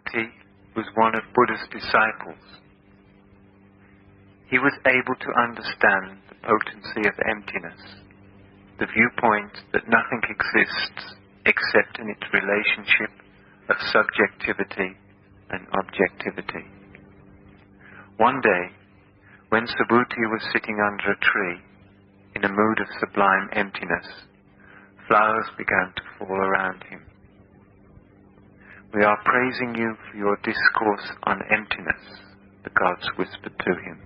Subhuti was one of Buddha's disciples. He was able to understand the potency of emptiness, the viewpoint that nothing exists except in its relationship of subjectivity and objectivity. One day, when Subhuti was sitting under a tree, in a mood of sublime emptiness, flowers began to fall around him. "We are praising you for your discourse on emptiness," the gods whispered to him.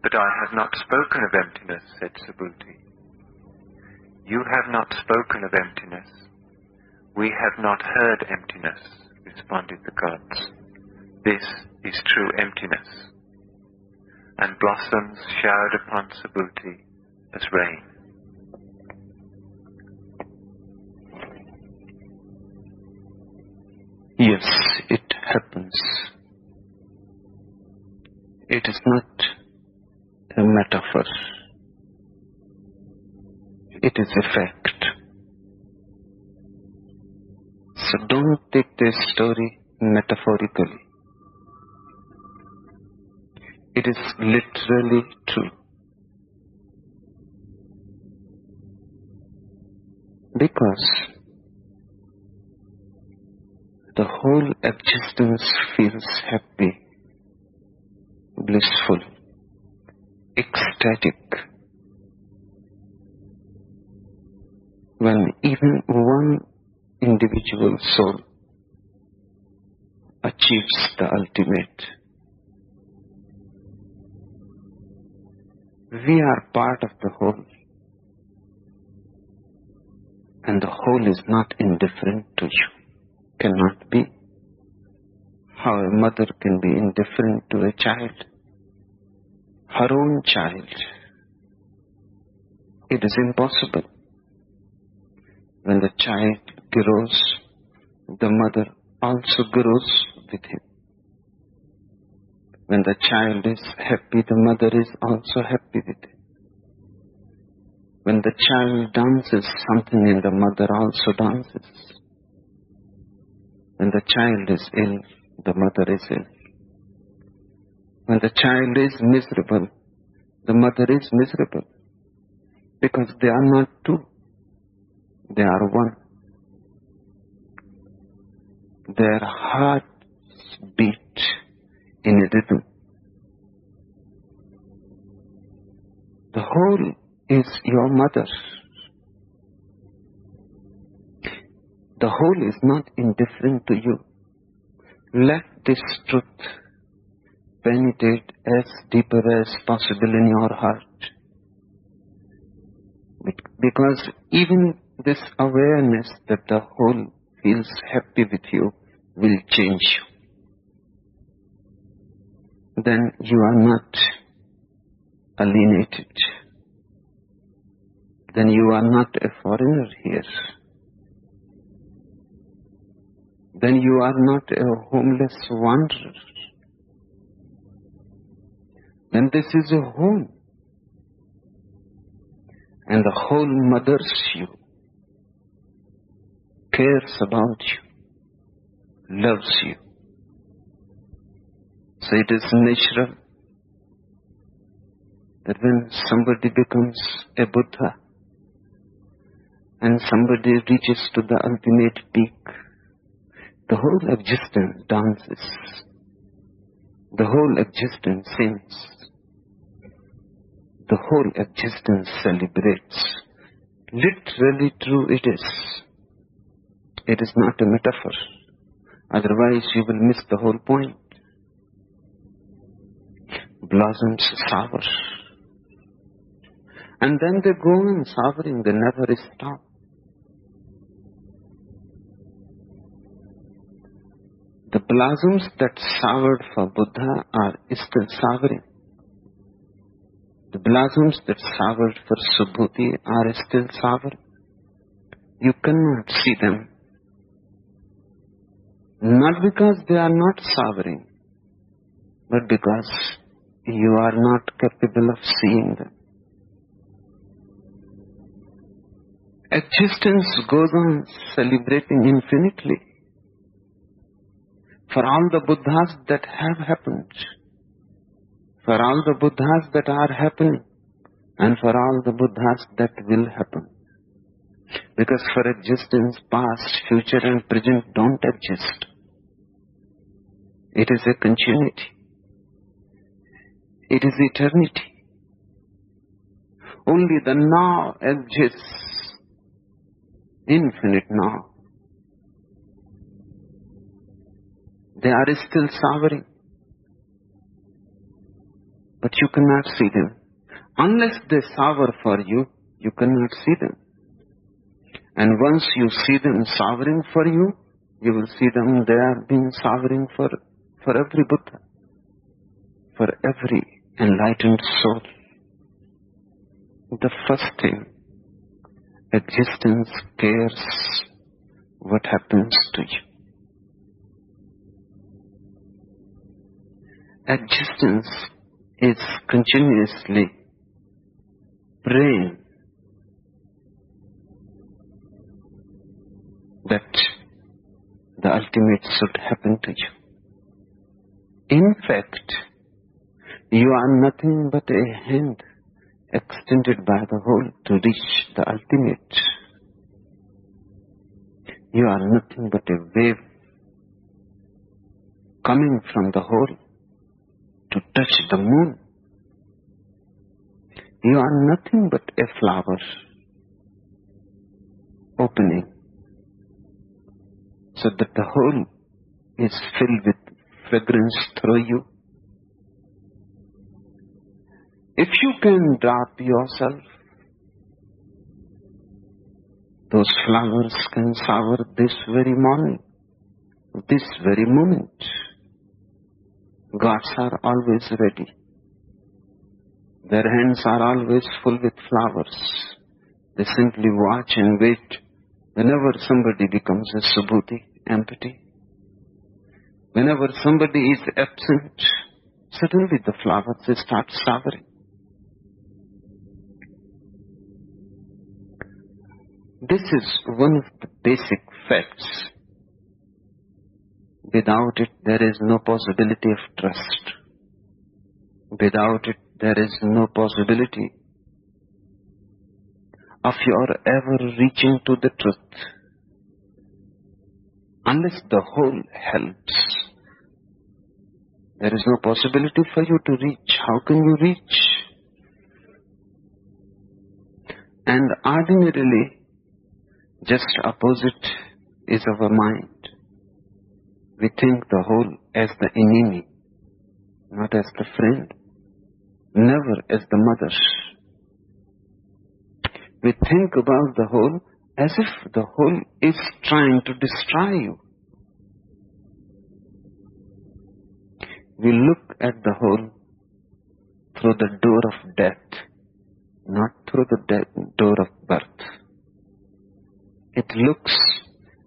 "But I have not spoken of emptiness," said Subhuti. "You have not spoken of emptiness. We have not heard emptiness," responded the gods. "This is true emptiness." And blossoms showered upon Subhuti as rain. Yes, it happens. It is not a metaphor. It is a fact. So don't take this story metaphorically. It is literally true. Because the whole existence feels happy, blissful, ecstatic, when even one individual soul achieves the ultimate. We are part of the whole, and the whole is not indifferent to you. Cannot be. How a mother can be indifferent to a child, her own child? It is impossible. When the child grows, the mother also grows with him. When the child is happy, the mother is also happy with him. When the child dances something in the mother also dances. When the child is ill, the mother is ill. When the child is miserable, the mother is miserable. Because they are not two. They are one. Their hearts beat in a rhythm. The whole is your mother. The whole is not indifferent to you. Let this truth penetrate as deeper as possible in your heart. Because even this awareness that the whole feels happy with you will change you. Then you are not alienated. Then you are not a foreigner here. Then you are not a homeless wanderer. Then this is a home. And the whole mothers you, cares about you, loves you. So it is natural that when somebody becomes a Buddha and somebody reaches to the ultimate peak, the whole existence dances. The whole existence sings. The whole existence celebrates. Literally true it is. It is not a metaphor. Otherwise you will miss the whole point. Blossoms sour. And then they go on souring, they never stop. The blossoms that soured for Buddha are still souring. The blossoms that soured for Subhuti are still sour. You cannot see them. Not because they are not souring, but because you are not capable of seeing them. Existence goes on celebrating infinitely. for all the Buddhas that have happened, for all the Buddhas that are happening, and for all the Buddhas that will happen. Because for existence, past, future and present don't exist. It is a continuity. It is eternity. Only the now exists, infinite now. They are still sovereign, but you cannot see them. Unless they sover for you, you cannot see them. And once you see them sovereign for you, you will see them they are being sovereign for every Buddha, for every enlightened soul. The first thing, existence cares what happens to you. Existence is continuously praying that the ultimate should happen to you. In fact, you are nothing but a hand extended by the whole to reach the ultimate. You are nothing but a wave coming from the whole to touch the moon. You are nothing but a flower opening so that the whole is filled with fragrance through you. If you can drop yourself, those flowers can shower this very morning, this very moment. Gods are always ready. Their hands are always full with flowers. They simply watch and wait. Whenever somebody becomes a subhuti, empty, whenever somebody is absent, suddenly the flowers start showering. This is one of the basic facts. Without it, there is no possibility of trust. Without it, there is no possibility of your ever reaching to the truth. Unless the whole helps, there is no possibility for you to reach. How can you reach? And ordinarily, just opposite is our mind. We think the whole as the enemy, not as the friend, never as the mother. We think about the whole as if the whole is trying to destroy you. We look at the whole through the door of death, not through the door of birth. It looks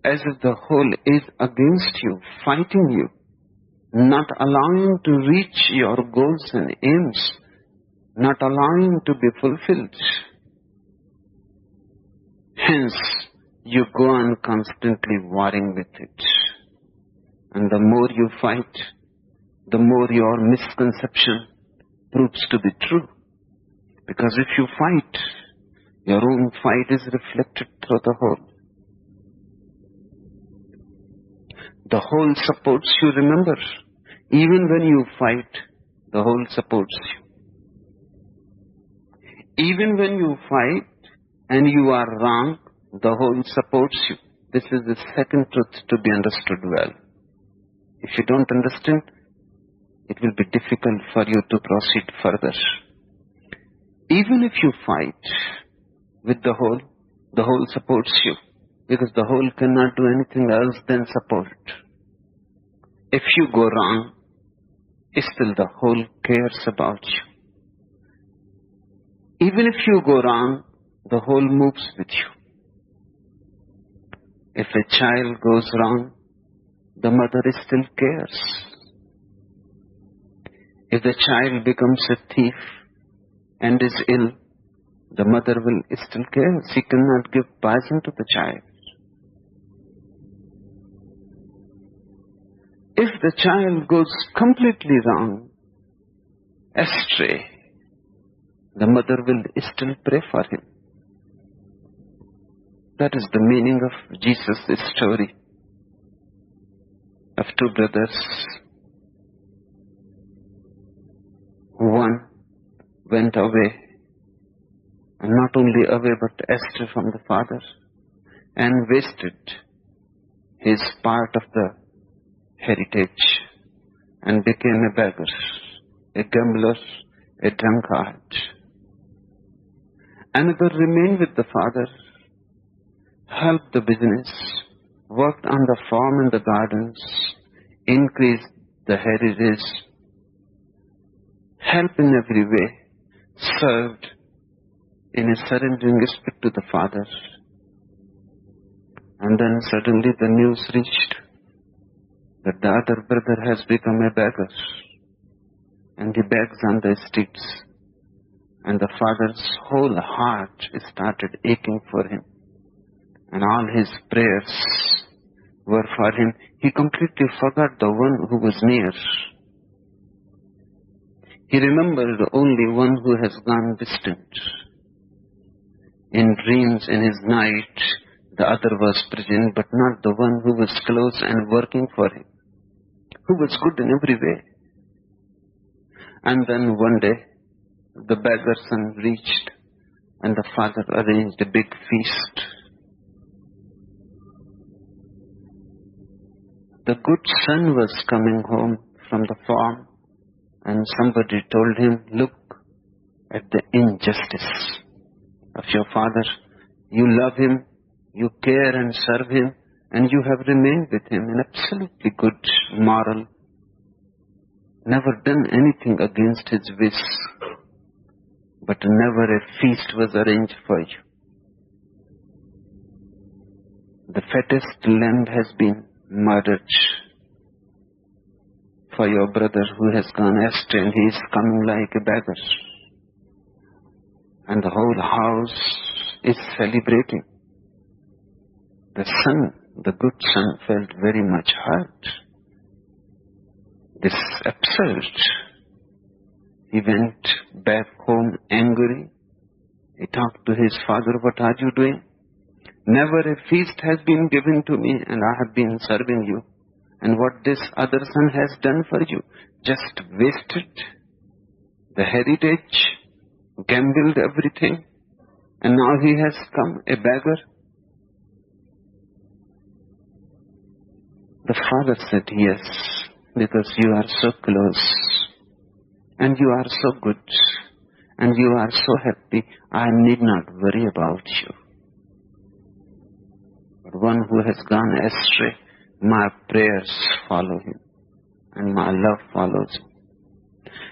as if the whole is against you, fighting you, not allowing to reach your goals and aims, not allowing to be fulfilled. Hence, you go on constantly warring with it. And the more you fight, the more your misconception proves to be true. Because if you fight, your own fight is reflected through the whole. The whole supports you, remember. Even when you fight, the whole supports you. Even when you fight and you are wrong, the whole supports you. This is the second truth to be understood well. If you don't understand, it will be difficult for you to proceed further. Even if you fight with the whole supports you. Because the whole cannot do anything else than support. If you go wrong, still the whole cares about you. Even if you go wrong, the whole moves with you. If a child goes wrong, the mother still cares. If the child becomes a thief and is ill, the mother will still care. She cannot give poison to the child. If the child goes completely wrong, astray, the mother will still pray for him. That is the meaning of Jesus' story of two brothers. One went away, and not only away but astray from the father, and wasted his part of the heritage and became a beggar, a gambler, a drunkard. Another remained with the father, helped the business, worked on the farm and the gardens, increased the heritage, helped in every way, served in a surrendering respect to the father. And then suddenly the news reached that the other brother has become a beggar, and he begs on the streets, and the father's whole heart started aching for him, and all his prayers were for him. He completely forgot the one who was near. He remembered only one who has gone distant. In dreams, in his night, the other was present, but not the one who was close and working for him, who was good in every way. And then one day, the beggar's son reached, and the father arranged a big feast. The good son was coming home from the farm, and somebody told him, "Look at the injustice of your father. You love him, you care and serve him, and you have remained with him in absolutely good moral, never done anything against his wish, but never a feast was arranged for you. The fattest lamb has been murdered for your brother who has gone astray, and he is coming like a beggar. And the whole house is celebrating." The son, the good son, felt very much hurt. This is absurd. He went back home angry. He talked to his father, "What are you doing? Never a feast has been given to me, and I have been serving you. And what this other son has done for you, just wasted the heritage, gambled everything, and now he has come a beggar." The father said, "Yes, because you are so close, and you are so good, and you are so happy, I need not worry about you. But one who has gone astray, my prayers follow him, and my love follows him."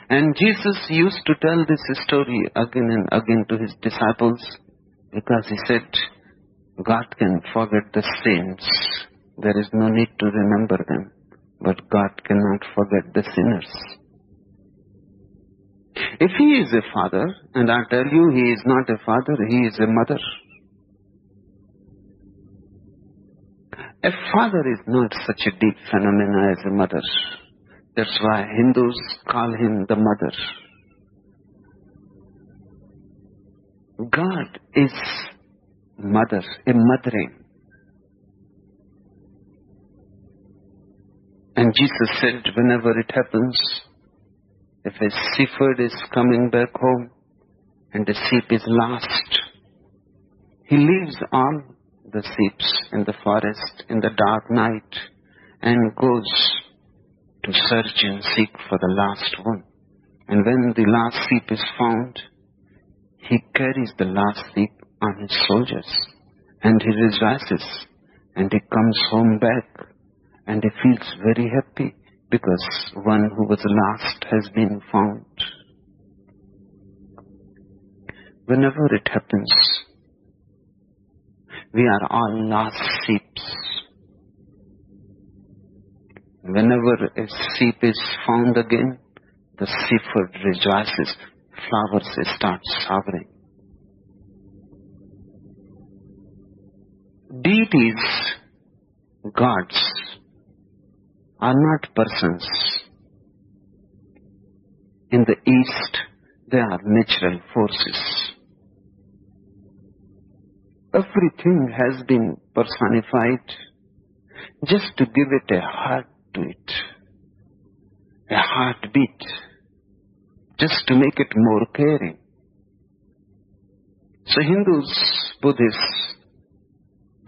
And Jesus used to tell this story again and again to his disciples, because he said, God can forget the saints. There is no need to remember them, but God cannot forget the sinners. If he is a father, and I tell you he is not a father, he is a mother. A father is not such a deep phenomenon as a mother. That's why Hindus call him the mother. God is mother, a mothering. And Jesus said, whenever it happens, if a shepherd is coming back home and the sheep is lost, he leaves all the sheep in the forest in the dark night and goes to search and seek for the last one. And when the last sheep is found, he carries the last sheep on his shoulders, and he rejoices, and he comes home back, and he feels very happy because one who was lost has been found. Whenever it happens, we are all lost sheep. Whenever a sheep is found again, the shepherd rejoices, flowers start showering. Deities, gods, are not persons. In the East, they are natural forces. Everything has been personified just to give it a heart to it, a heartbeat, just to make it more caring. So Hindus, Buddhists,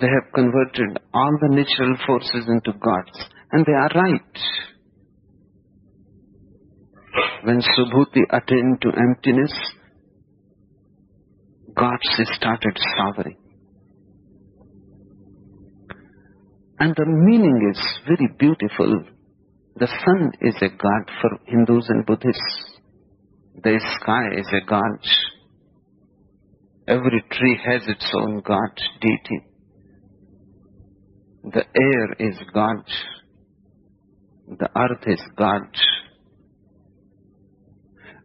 they have converted all the natural forces into gods, and they are right. When Subhuti attained to emptiness, gods started sovereign. And the meaning is very beautiful. The sun is a god for Hindus and Buddhists. The sky is a god. Every tree has its own god, deity. The air is God. The earth is God.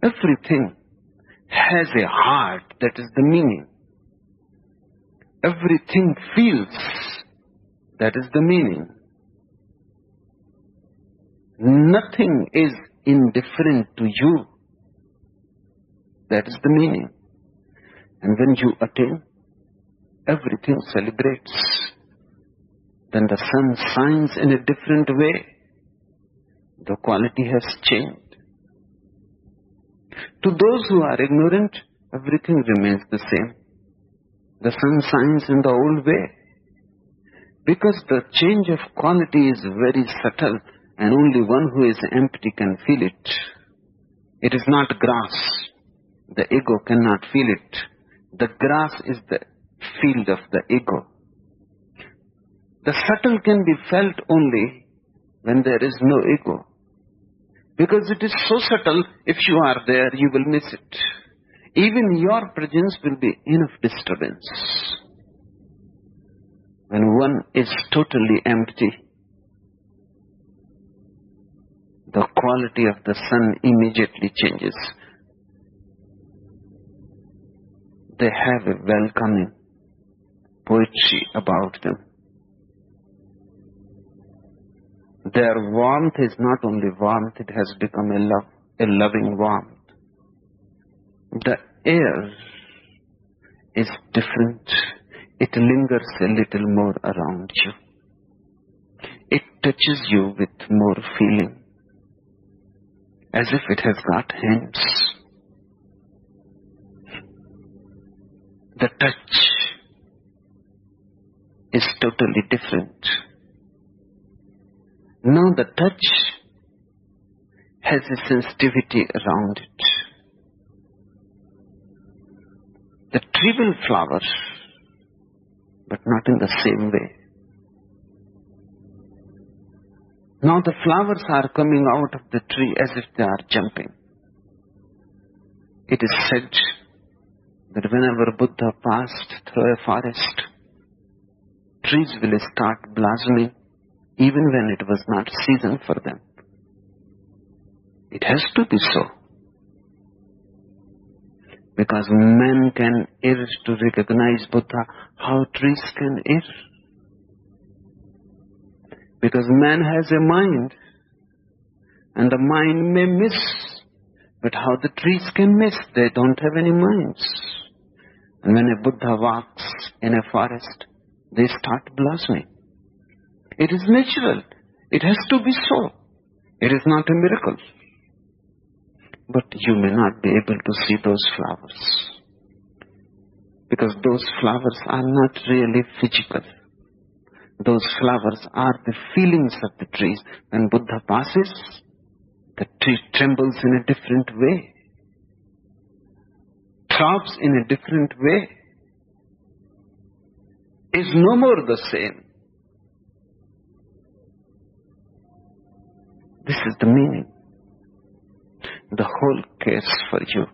Everything has a heart, that is the meaning. Everything feels, that is the meaning. Nothing is indifferent to you, that is the meaning. And when you attain, everything celebrates. Then the sun shines in a different way. The quality has changed. To those who are ignorant, everything remains the same. The sun shines in the old way. Because the change of quality is very subtle, and only one who is empty can feel it. It is not grass. The ego cannot feel it. The grass is the field of the ego. The subtle can be felt only when there is no ego. Because it is so subtle, if you are there, you will miss it. Even your presence will be enough disturbance. When one is totally empty, the quality of the sun immediately changes. They have a welcoming poetry about them. Their warmth is not only warmth, it has become a loving warmth. The air is different. It lingers a little more around you. It touches you with more feeling, as if it has got hands. The touch is totally different. Now the touch has a sensitivity around it. The tree will flower, but not in the same way. Now the flowers are coming out of the tree as if they are jumping. It is said that whenever Buddha passed through a forest, trees will start blossoming even when it was not season for them. It has to be so. Because man can err to recognize Buddha, how trees can err. Because man has a mind, and the mind may miss. But how the trees can miss? They don't have any minds. And when a Buddha walks in a forest, they start blossoming. It is natural. It has to be so. It is not a miracle. But you may not be able to see those flowers. Because those flowers are not really physical. Those flowers are the feelings of the trees. When Buddha passes, the tree trembles in a different way. Throbs in a different way. Is no more the same. This is the meaning. The whole cares for you.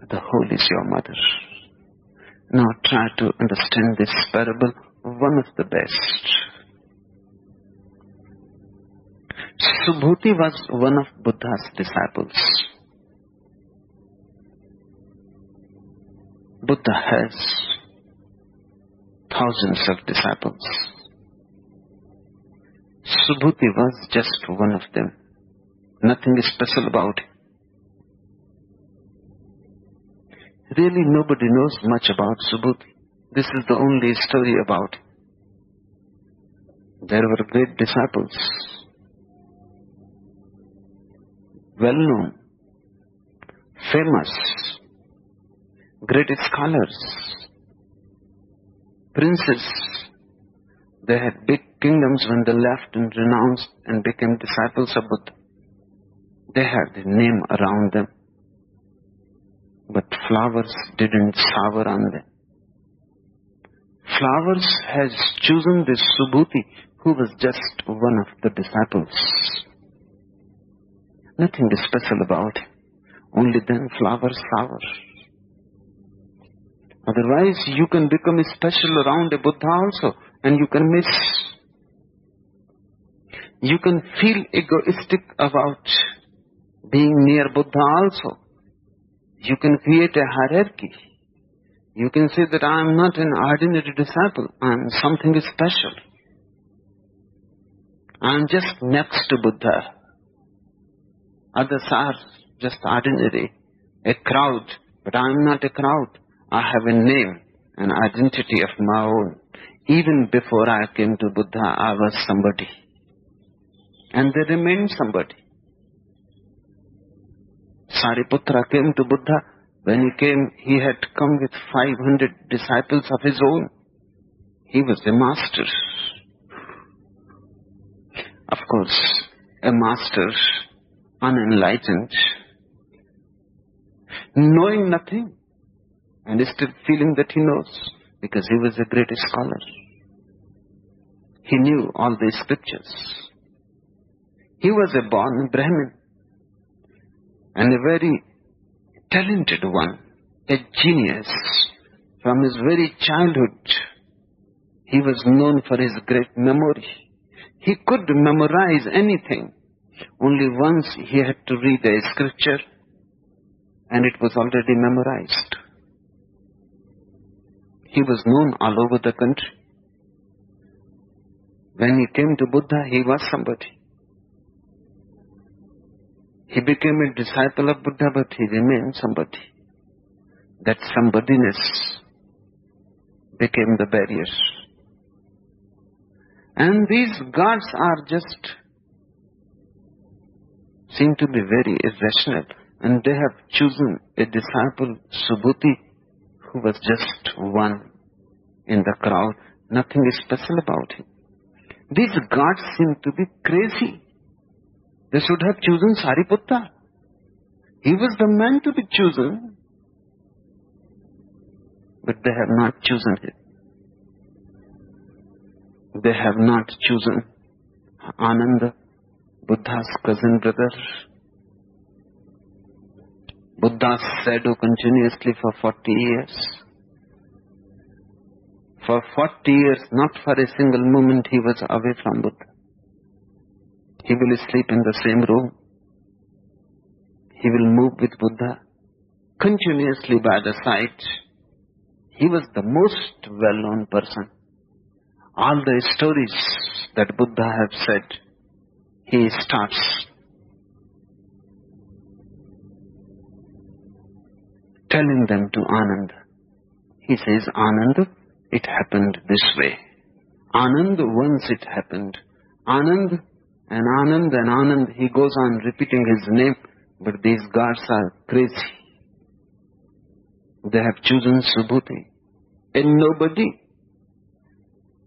The whole is your mother. Now try to understand this parable, one of the best. Subhuti was one of Buddha's disciples. Buddha has thousands of disciples. Subhuti was just one of them. Nothing special about him. Really, nobody knows much about Subhuti. This is the only story about him. There were great disciples, well-known, famous, great scholars, princes. They had big kingdoms when they left and renounced and became disciples of Buddha. They had the name around them, but flowers didn't shower on them. Flowers has chosen this Subhuti, who was just one of the disciples. Nothing special about him. Only then flowers shower. Otherwise, you can become special around a Buddha also, and you can miss. You can feel egoistic about being near Buddha also. You can create a hierarchy. You can say that I am not an ordinary disciple. I am something special. I am just next to Buddha. Others are just ordinary, a crowd. But I am not a crowd. I have a name, an identity of my own. Even before I came to Buddha, I was somebody. And they remained somebody. Sariputra came to Buddha. When he came, he had come with 500 disciples of his own. He was a master. Of course, a master, unenlightened, knowing nothing, and still feeling that he knows, because he was a great scholar. He knew all the scriptures. He was a born Brahmin, and a very talented one, a genius. From his very childhood, he was known for his great memory. He could memorize anything. Only once he had to read a scripture, and it was already memorized. He was known all over the country. When he came to Buddha, he was somebody. He became a disciple of Buddha, but he remained somebody. That somebodyness became the barrier. And these gods are just, seem to be very irrational. And they have chosen a disciple, Subhuti, who was just one in the crowd. Nothing special about him. These gods seem to be crazy. They should have chosen Sariputta. He was the man to be chosen. But they have not chosen him. They have not chosen Ananda, Buddha's cousin brother. Buddha's shadow continuously for 40 years. For 40 years, not for a single moment, he was away from Buddha. He will sleep in the same room. He will move with Buddha continuously by the side. He was the most well-known person. All the stories that Buddha have said, he starts telling them to Ananda. He says, Ananda, it happened this way. Ananda, once it happened. Anand and Anand and Anand, he goes on repeating his name, but these gods are crazy. They have chosen Subhuti. And nobody,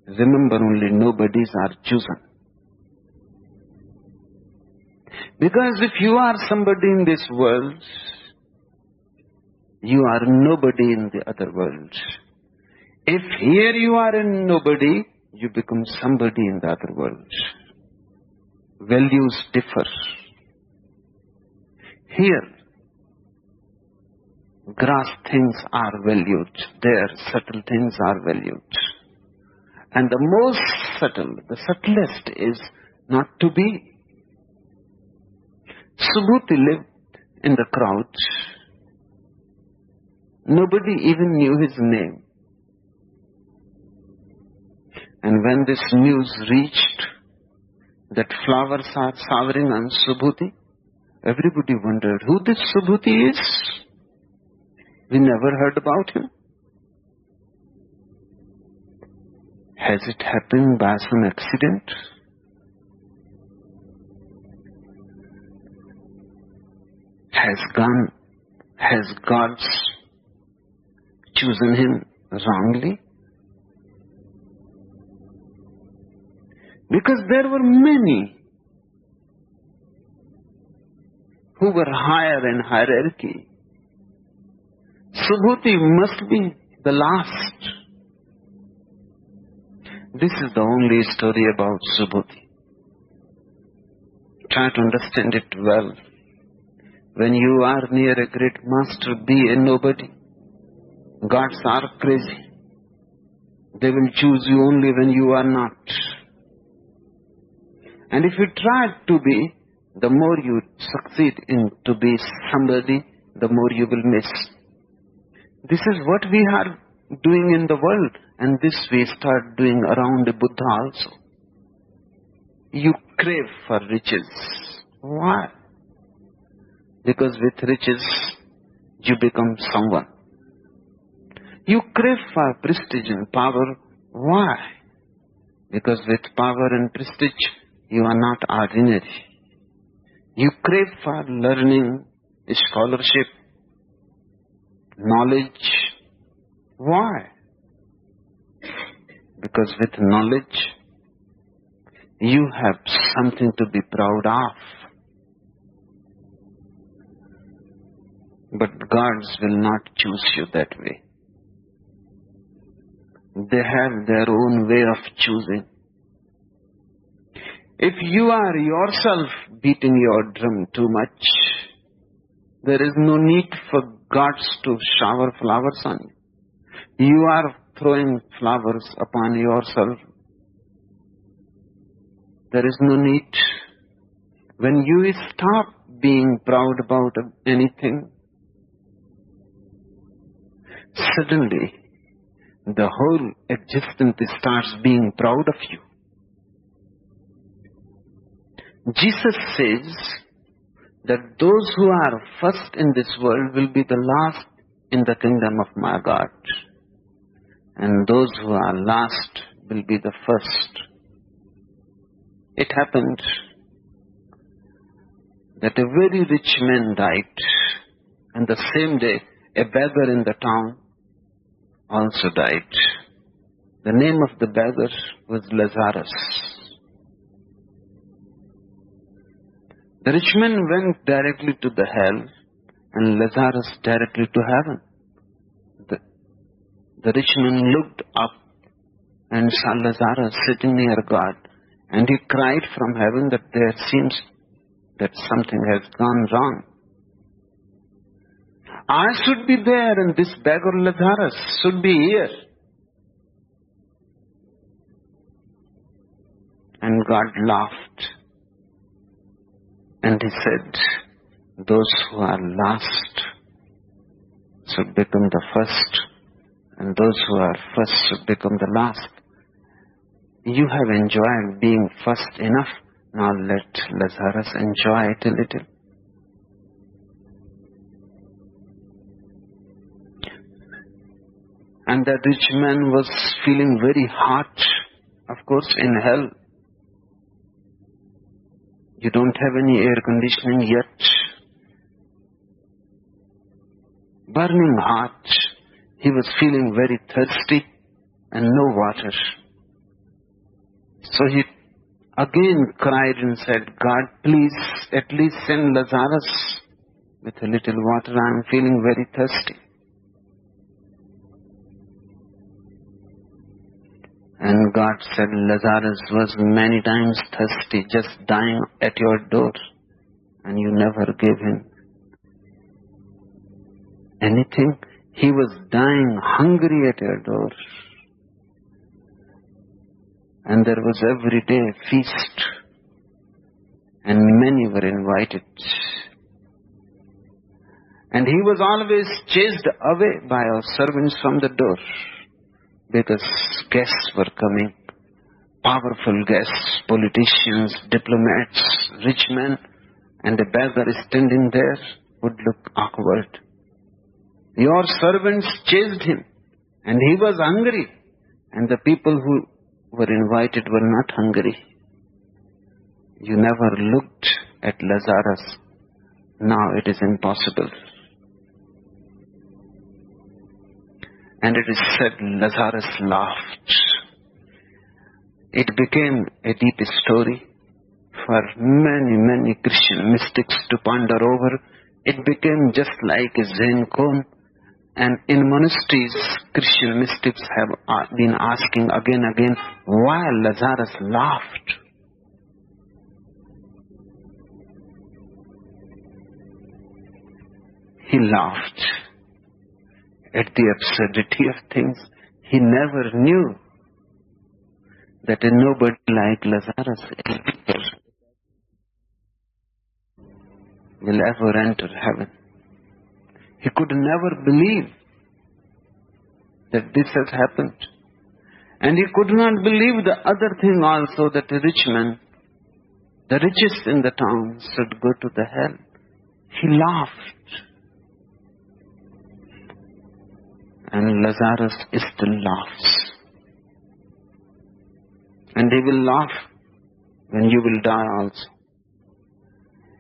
remember, only nobodies are chosen. Because if you are somebody in this world, you are nobody in the other world. If here you are a nobody, you become somebody in the other world. Values differ. Here, gross things are valued. There, subtle things are valued. And the most subtle, the subtlest is not to be. Subhuti lived in the crowd. Nobody even knew his name. And when this news reached that flowers are showering on Subhuti. Everybody wondered who this Subhuti is. We never heard about him. Has it happened by some accident? Has God chosen him wrongly? Because there were many who were higher in hierarchy. Subhuti must be the last. This is the only story about Subhuti. Try to understand it well. When you are near a great master, be a nobody. Gods are crazy. They will choose you only when you are not. And if you try to be, the more you succeed in to be somebody, the more you will miss. This is what we are doing in the world, and this we start doing around the Buddha also. You crave for riches. Why? Because with riches, you become someone. You crave for prestige and power. Why? Because with power and prestige, you are not ordinary. You crave for learning, scholarship, knowledge. Why? Because with knowledge, you have something to be proud of. But gods will not choose you that way. They have their own way of choosing. If you are yourself beating your drum too much, there is no need for gods to shower flowers on you. You are throwing flowers upon yourself. There is no need. When you stop being proud about anything, suddenly the whole existence starts being proud of you. Jesus says that those who are first in this world will be the last in the kingdom of my God. And those who are last will be the first. It happened that a very rich man died, and the same day a beggar in the town also died. The name of the beggar was Lazarus. The rich man went directly to the hell, and Lazarus directly to heaven. The rich man looked up and saw Lazarus sitting near God, and he cried from heaven that there seems that something has gone wrong. I should be there, and this beggar Lazarus should be here. And God laughed. And he said, those who are last should become the first, and those who are first should become the last. You have enjoyed being first enough. Now let Lazarus enjoy it a little. And that rich man was feeling very hot. Of course, in hell, you don't have any air conditioning yet. Burning hot. He was feeling very thirsty and no water. So he again cried and said, God, please at least send Lazarus with a little water. I am feeling very thirsty. And God said, Lazarus was many times thirsty, just dying at your door, and you never gave him anything. He was dying hungry at your door. And there was every day a feast, and many were invited. And he was always chased away by our servants from the door, because guests were coming. powerful guests, politicians, diplomats, rich men, and a beggar standing there would look awkward. Your servants chased him, and he was hungry, and the people who were invited were not hungry. You never looked at Lazarus. Now it is impossible. And it is said Lazarus laughed. It became a deep story for many, many Christian mystics to ponder over. It became just like a Zen koan. And in monasteries, Christian mystics have been asking again and again why Lazarus laughed. He laughed at the absurdity of things. He never knew that a nobody like Lazarus will ever enter heaven. He could never believe that this has happened. And he could not believe the other thing also, that a rich man, the richest in the town, should go to the hell. He laughed. And Lazarus still laughs. And he will laugh when you will die also.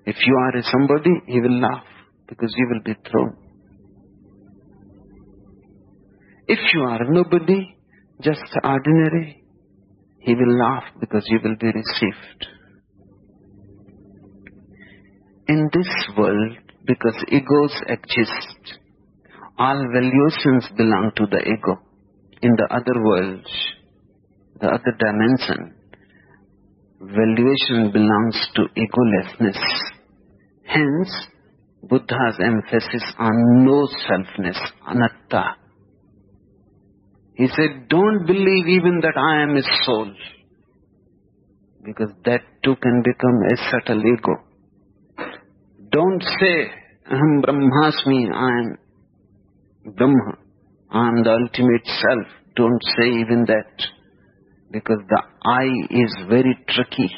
If you are a somebody, he will laugh because you will be thrown. If you are nobody, just ordinary, he will laugh because you will be received. In this world, because egos exist, all valuations belong to the ego. In the other world, the other dimension, valuation belongs to egolessness. Hence, Buddha's emphasis on no selfness, anatta. He said, don't believe even that I am a soul, because that too can become a subtle ego. Don't say, Aham Brahmasmi, I am Brahma, I am the ultimate self. Don't say even that, because the I is very tricky.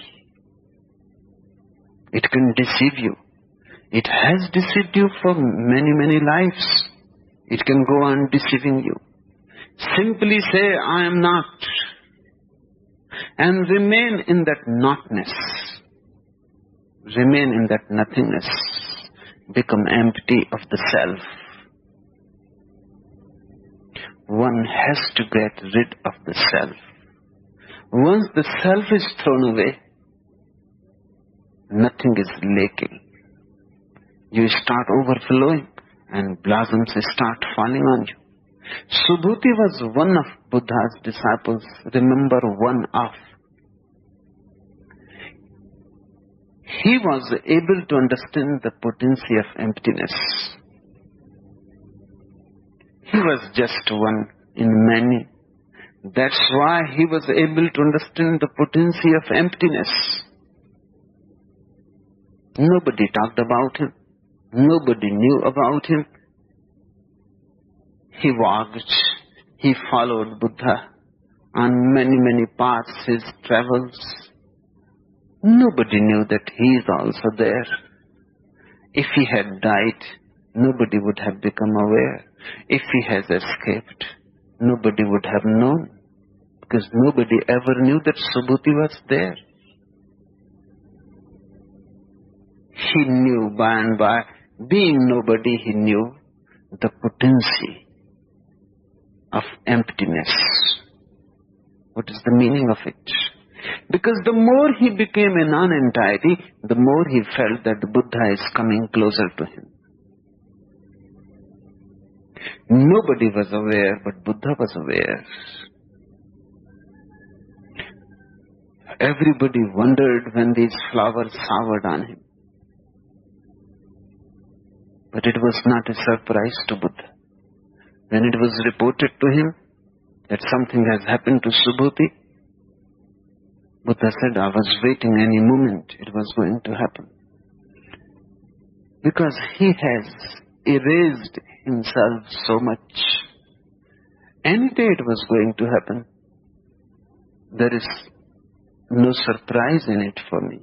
It can deceive you. It has deceived you for many, many lives. It can go on deceiving you. Simply say, I am not, and remain in that notness. Remain in that nothingness. Become empty of the self. One has to get rid of the self. Once the self is thrown away, nothing is lacking. You start overflowing and blossoms start falling on you. Subhuti was one of Buddha's disciples. Remember, one of. He was able to understand the potency of emptiness. He was just one in many. That's why he was able to understand the potency of emptiness. Nobody talked about him. Nobody knew about him. He walked, he followed Buddha on many, many paths, his travels. Nobody knew that he is also there. If he had died, nobody would have become aware. If he has escaped, nobody would have known, because nobody ever knew that Subhuti was there. He knew by and by, being nobody, he knew the potency of emptiness. What is the meaning of it? Because the more he became a non-entity, the more he felt that the Buddha is coming closer to him. Nobody was aware, but Buddha was aware. Everybody wondered when these flowers showered on him. But it was not a surprise to Buddha. When it was reported to him that something has happened to Subhuti, Buddha said, I was waiting any moment it was going to happen. Because he has erased himself so much. Any day it was going to happen. There is no surprise in it for me.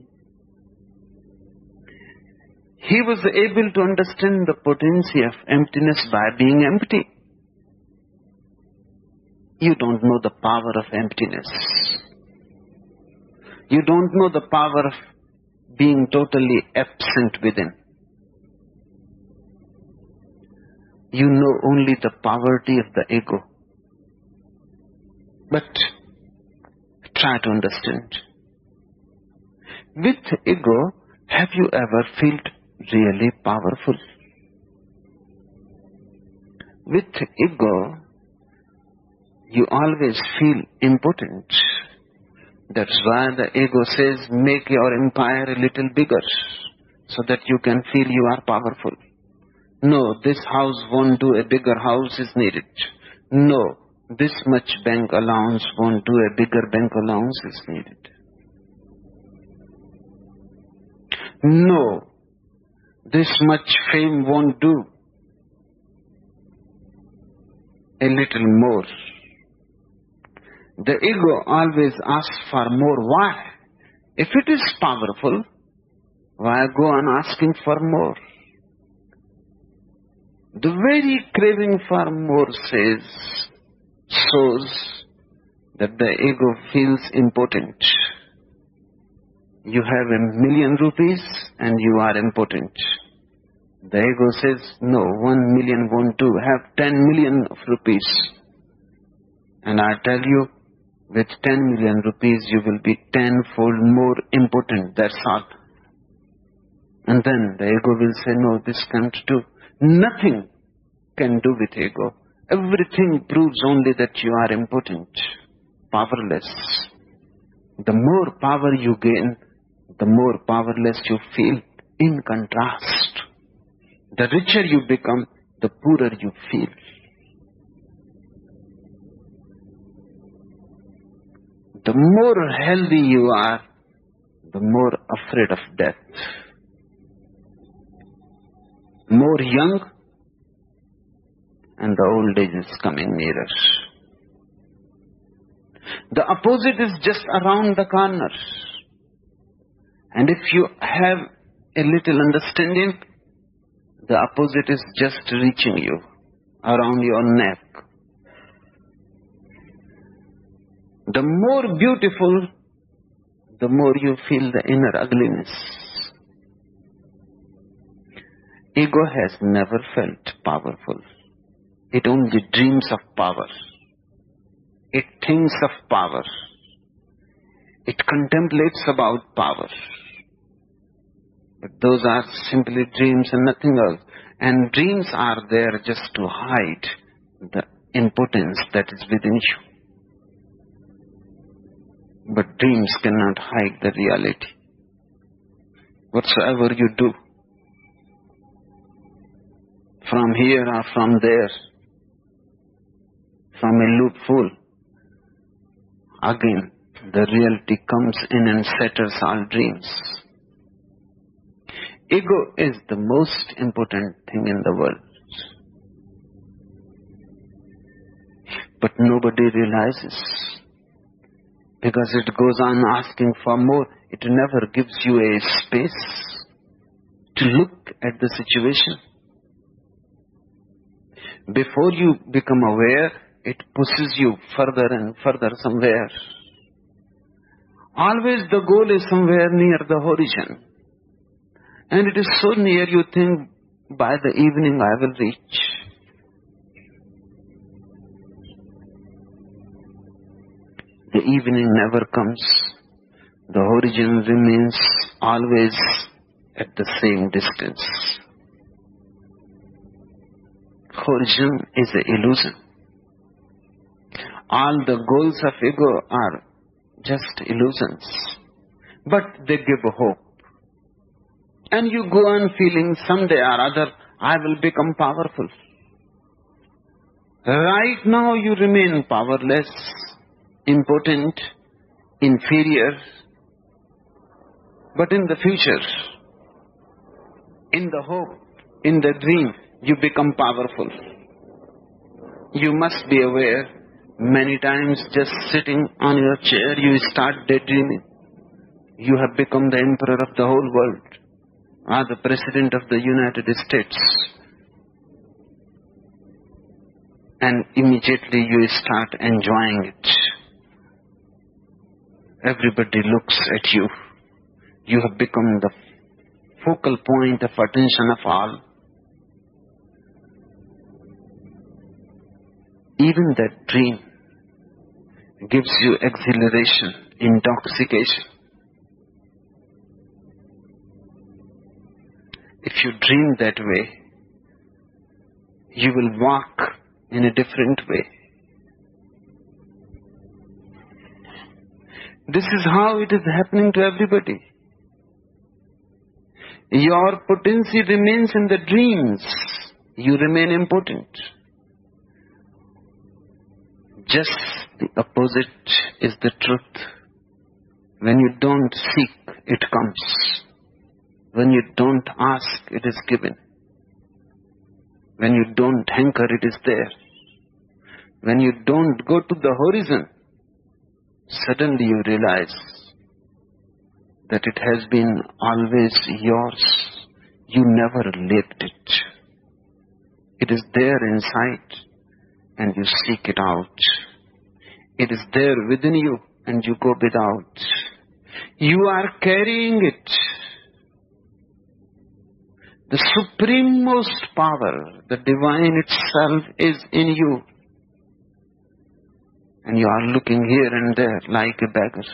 He was able to understand the potency of emptiness by being empty. You don't know the power of emptiness. You don't know the power of being totally absent within. You know only the poverty of the ego. But try to understand. With ego, have you ever felt really powerful? With ego, you always feel impotent. That's why the ego says, make your empire a little bigger so that you can feel you are powerful. No, this house won't do, a bigger house is needed. No, this much bank allowance won't do, a bigger bank allowance is needed. No, this much fame won't do, a little more. The ego always asks for more. Why? If it is powerful, why go on asking for more? The very craving for more shows that the ego feels impotent. You have 1,000,000 rupees and you are impotent. The ego says, no, 1,000,000 won't do. Have 10 million of rupees. And I tell you, with 10 million rupees, you will be tenfold more impotent. That's all. And then the ego will say, no, this can't do. Nothing can do with ego. Everything proves only that you are impotent, powerless. The more power you gain, the more powerless you feel. In contrast, the richer you become, the poorer you feel. The more healthy you are, the more afraid of death. More young, and the old age is coming nearer. The opposite is just around the corner. And if you have a little understanding, the opposite is just reaching you around your neck. The more beautiful, the more you feel the inner ugliness. Ego has never felt powerful. It only dreams of power. It thinks of power. It contemplates about power. But those are simply dreams and nothing else. And dreams are there just to hide the impotence that is within you. But dreams cannot hide the reality. Whatsoever you do, from here or from there, from a loophole, again the reality comes in and shatters all dreams. Ego is the most important thing in the world. But nobody realizes. Because it goes on asking for more. It never gives you a space to look at the situation. Before you become aware, it pushes you further and further somewhere. Always the goal is somewhere near the horizon. And it is so near you think, by the evening I will reach. The evening never comes. The horizon remains always at the same distance. Horizon is an illusion. All the goals of ego are just illusions. But they give hope. And you go on feeling someday or other, I will become powerful. Right now you remain powerless, impotent, inferior. But in the future, in the hope, in the dream, you become powerful. You must be aware, many times just sitting on your chair, you start daydreaming. You have become the emperor of the whole world, or the president of the United States. And immediately you start enjoying it. Everybody looks at you. You have become the focal point of attention of all. Even that dream gives you exhilaration, intoxication. If you dream that way, you will walk in a different way. This is how it is happening to everybody. Your potency remains in the dreams. You remain impotent. Just the opposite is the truth. When you don't seek, it comes. When you don't ask, it is given. When you don't hanker, it is there. When you don't go to the horizon, suddenly you realize that it has been always yours. You never lived it. It is there inside, and you seek it out. It is there within you, and you go without. You are carrying it. The suprememost power, the divine itself, is in you. And you are looking here and there like a beggar.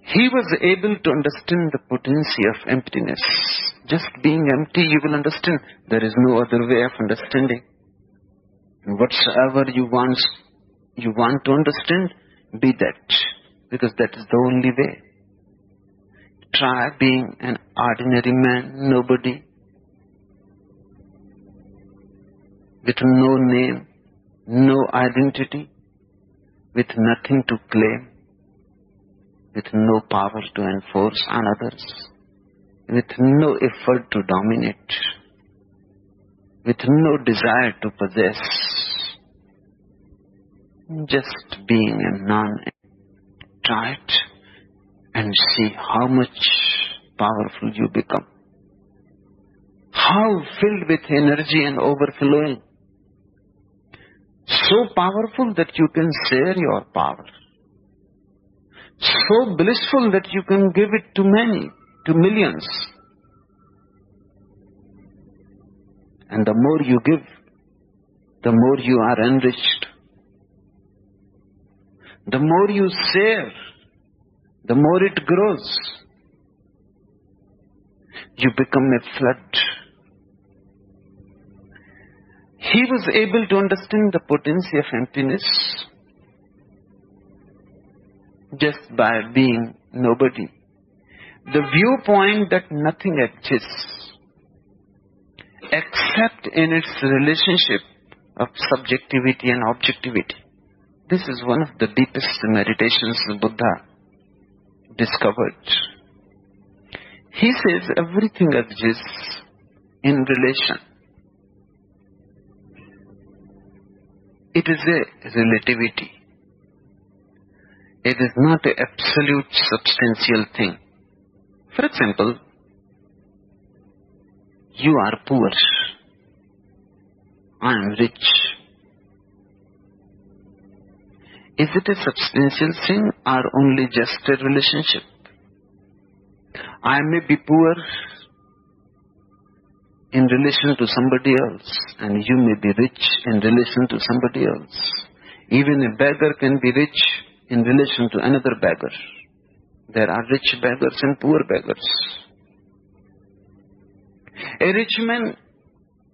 He was able to understand the potency of emptiness. Just being empty, you will understand. There is no other way of understanding. And whatsoever you want to understand, be that. Because that is the only way. Try being an ordinary man, nobody, with no name, no identity, with nothing to claim, with no power to enforce on others, with no effort to dominate, with no desire to possess, just being a non-try it and see how much powerful you become, how filled with energy and overflowing, so powerful that you can share your power, so blissful that you can give it to many, to millions. And the more you give, the more you are enriched. The more you share, the more it grows. You become a flood. He was able to understand the potency of emptiness just by being nobody. The viewpoint that nothing exists except in its relationship of subjectivity and objectivity. This is one of the deepest meditations the Buddha discovered. He says everything exists in relation. It is a relativity. It is not an absolute substantial thing. For example, you are poor. I am rich. Is it a substantial thing or only just a relationship? I may be poor in relation to somebody else, and you may be rich in relation to somebody else. Even a beggar can be rich in relation to another beggar. There are rich beggars and poor beggars. A rich man,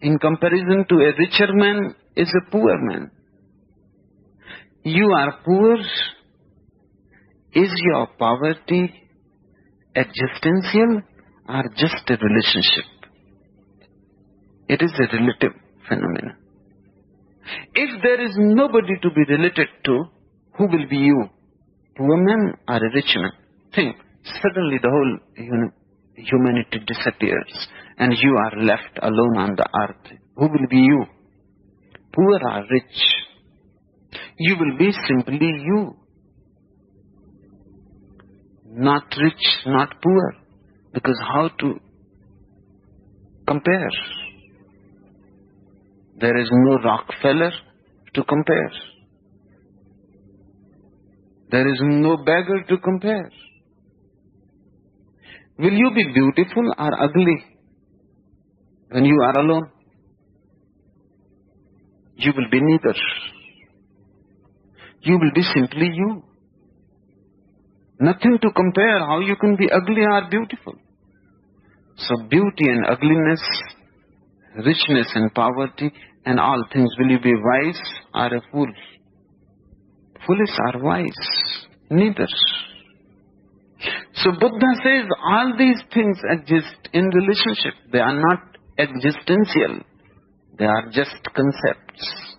in comparison to a richer man, is a poor man. You are poor. Is your poverty existential or just a relationship? It is a relative phenomenon. If there is nobody to be related to, who will be you? Poor man or a rich man? Think, suddenly the whole humanity disappears and you are left alone on the earth. Who will be you? Poor or rich? You will be simply you. not rich, not poor. Because how to compare? There is no Rockefeller to compare. There is no beggar to compare. Will you be beautiful or ugly when you are alone? You will be neither. You will be simply you. Nothing to compare how you can be ugly or beautiful. So beauty and ugliness, richness and poverty, and all things, will you be wise or a fool? Foolish or wise? Neither. So Buddha says all these things exist in relationship. They are not existential. They are just concepts.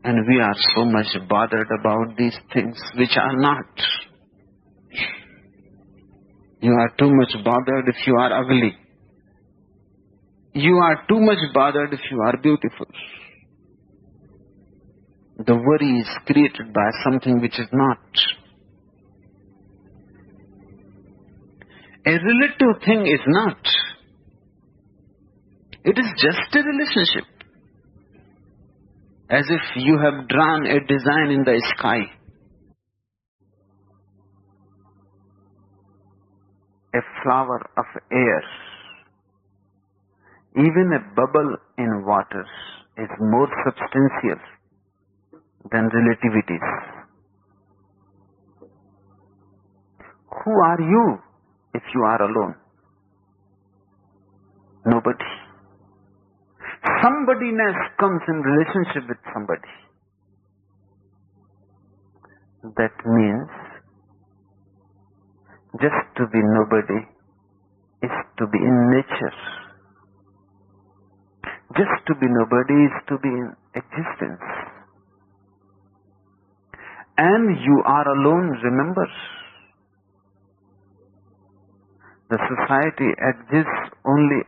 And we are so much bothered about these things which are not. You are too much bothered if you are ugly. You are too much bothered if you are beautiful. The worry is created by something which is not. A relative thing is not. It is just a relationship. As if you have drawn a design in the sky. A flower of air. Even a bubble in water is more substantial than relativities. Who are you if you are alone? Nobody. Somebodyness comes in relationship with somebody. That means just to be nobody is to be in nature. Just to be nobody is to be in existence. And you are alone, remember. The society exists only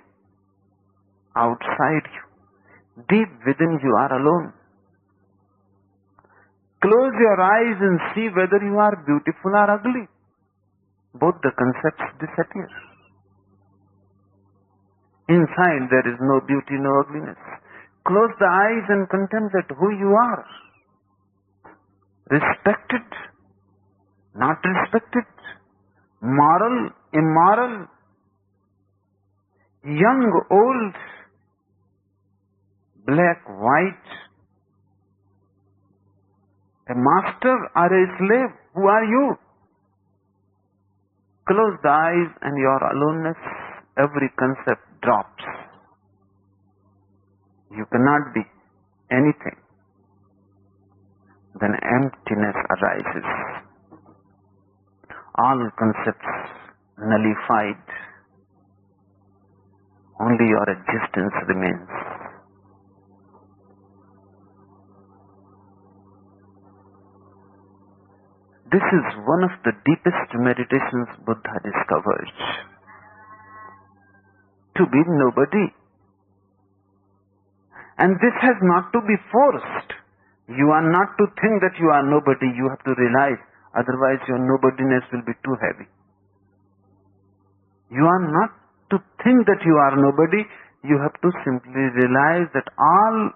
outside you. Deep within you are alone. Close your eyes and see whether you are beautiful or ugly. Both the concepts disappear. Inside there is no beauty, no ugliness. Close the eyes and contemplate who you are. Respected, not respected. Moral, immoral. Young, old. Black, white. A master or a slave. Who are you? Close the eyes and your aloneness, every concept drops. You cannot be anything. Then emptiness arises. All concepts nullified. Only your existence remains. This is one of the deepest meditations Buddha discovered. To be nobody. And this has not to be forced. You are not to think that you are nobody. You have to realize, otherwise your nobodiness will be too heavy. You are not to think that you are nobody. You have to simply realize that all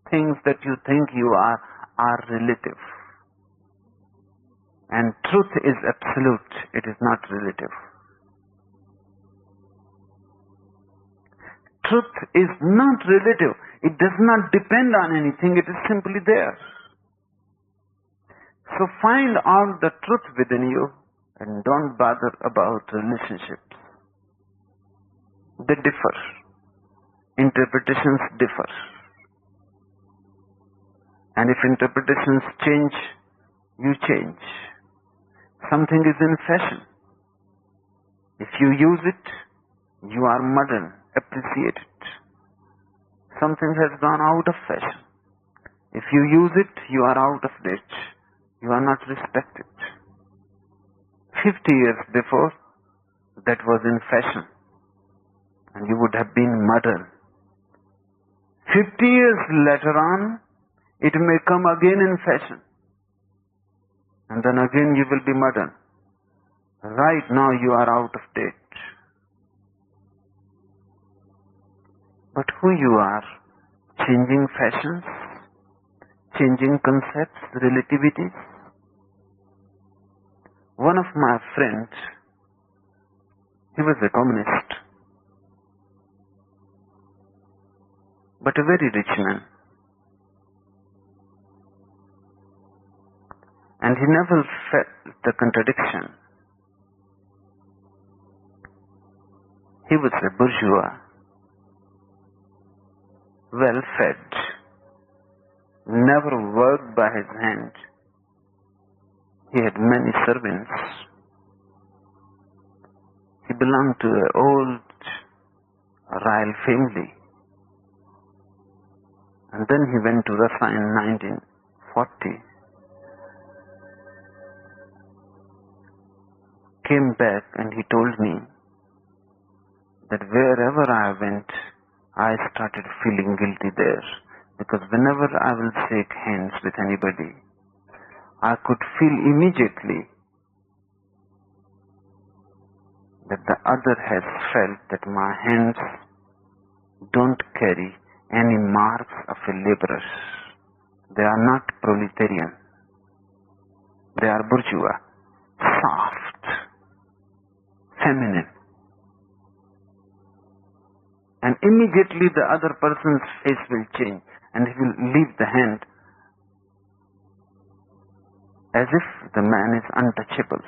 things that you think you are relative. And truth is absolute. It is not relative. Truth is not relative. It does not depend on anything. It is simply there. So find out the truth within you and don't bother about relationships. They differ. Interpretations differ. And if interpretations change, you change. Something is in fashion. If you use it, you are modern, appreciate it. Something has gone out of fashion. If you use it, you are out of date. You are not respected. 50 years before, that was in fashion. And you would have been modern. 50 years later on, it may come again in fashion. and then again you will be modern. Right now you are out of date. But who you are? Changing fashions? Changing concepts, relativities? One of my friends, he was a communist, but a very rich man. And he never felt the contradiction. He was a bourgeois, well-fed, never worked by his hand. He had many servants. He belonged to an old royal family. And then he went to Russia in 1940. Came back and he told me that wherever I went, I started feeling guilty there. Because whenever I will shake hands with anybody, I could feel immediately that the other has felt that my hands don't carry any marks of a laborer. They are not proletarian. They are bourgeois, soft, feminine. And immediately the other person's face will change and he will leave the hand as if the man is untouchable.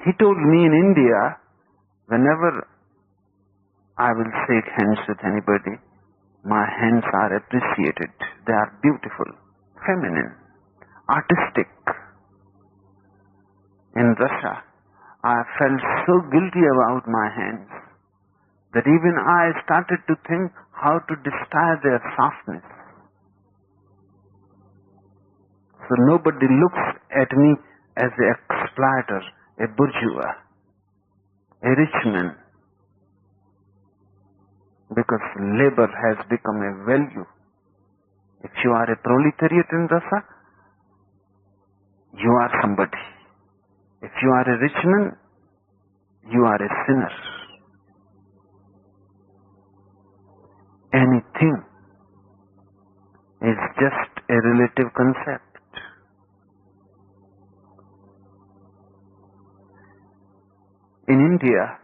He told me in India, whenever I will shake hands with anybody, my hands are appreciated. They are beautiful, feminine, artistic. In Russia, I felt so guilty about my hands that even I started to think how to destroy their softness. So nobody looks at me as an exploiter, a bourgeois, a rich man, because labor has become a value. If you are a proletariat in Russia, you are somebody. If you are a rich man, you are a sinner. Anything is just a relative concept. In India,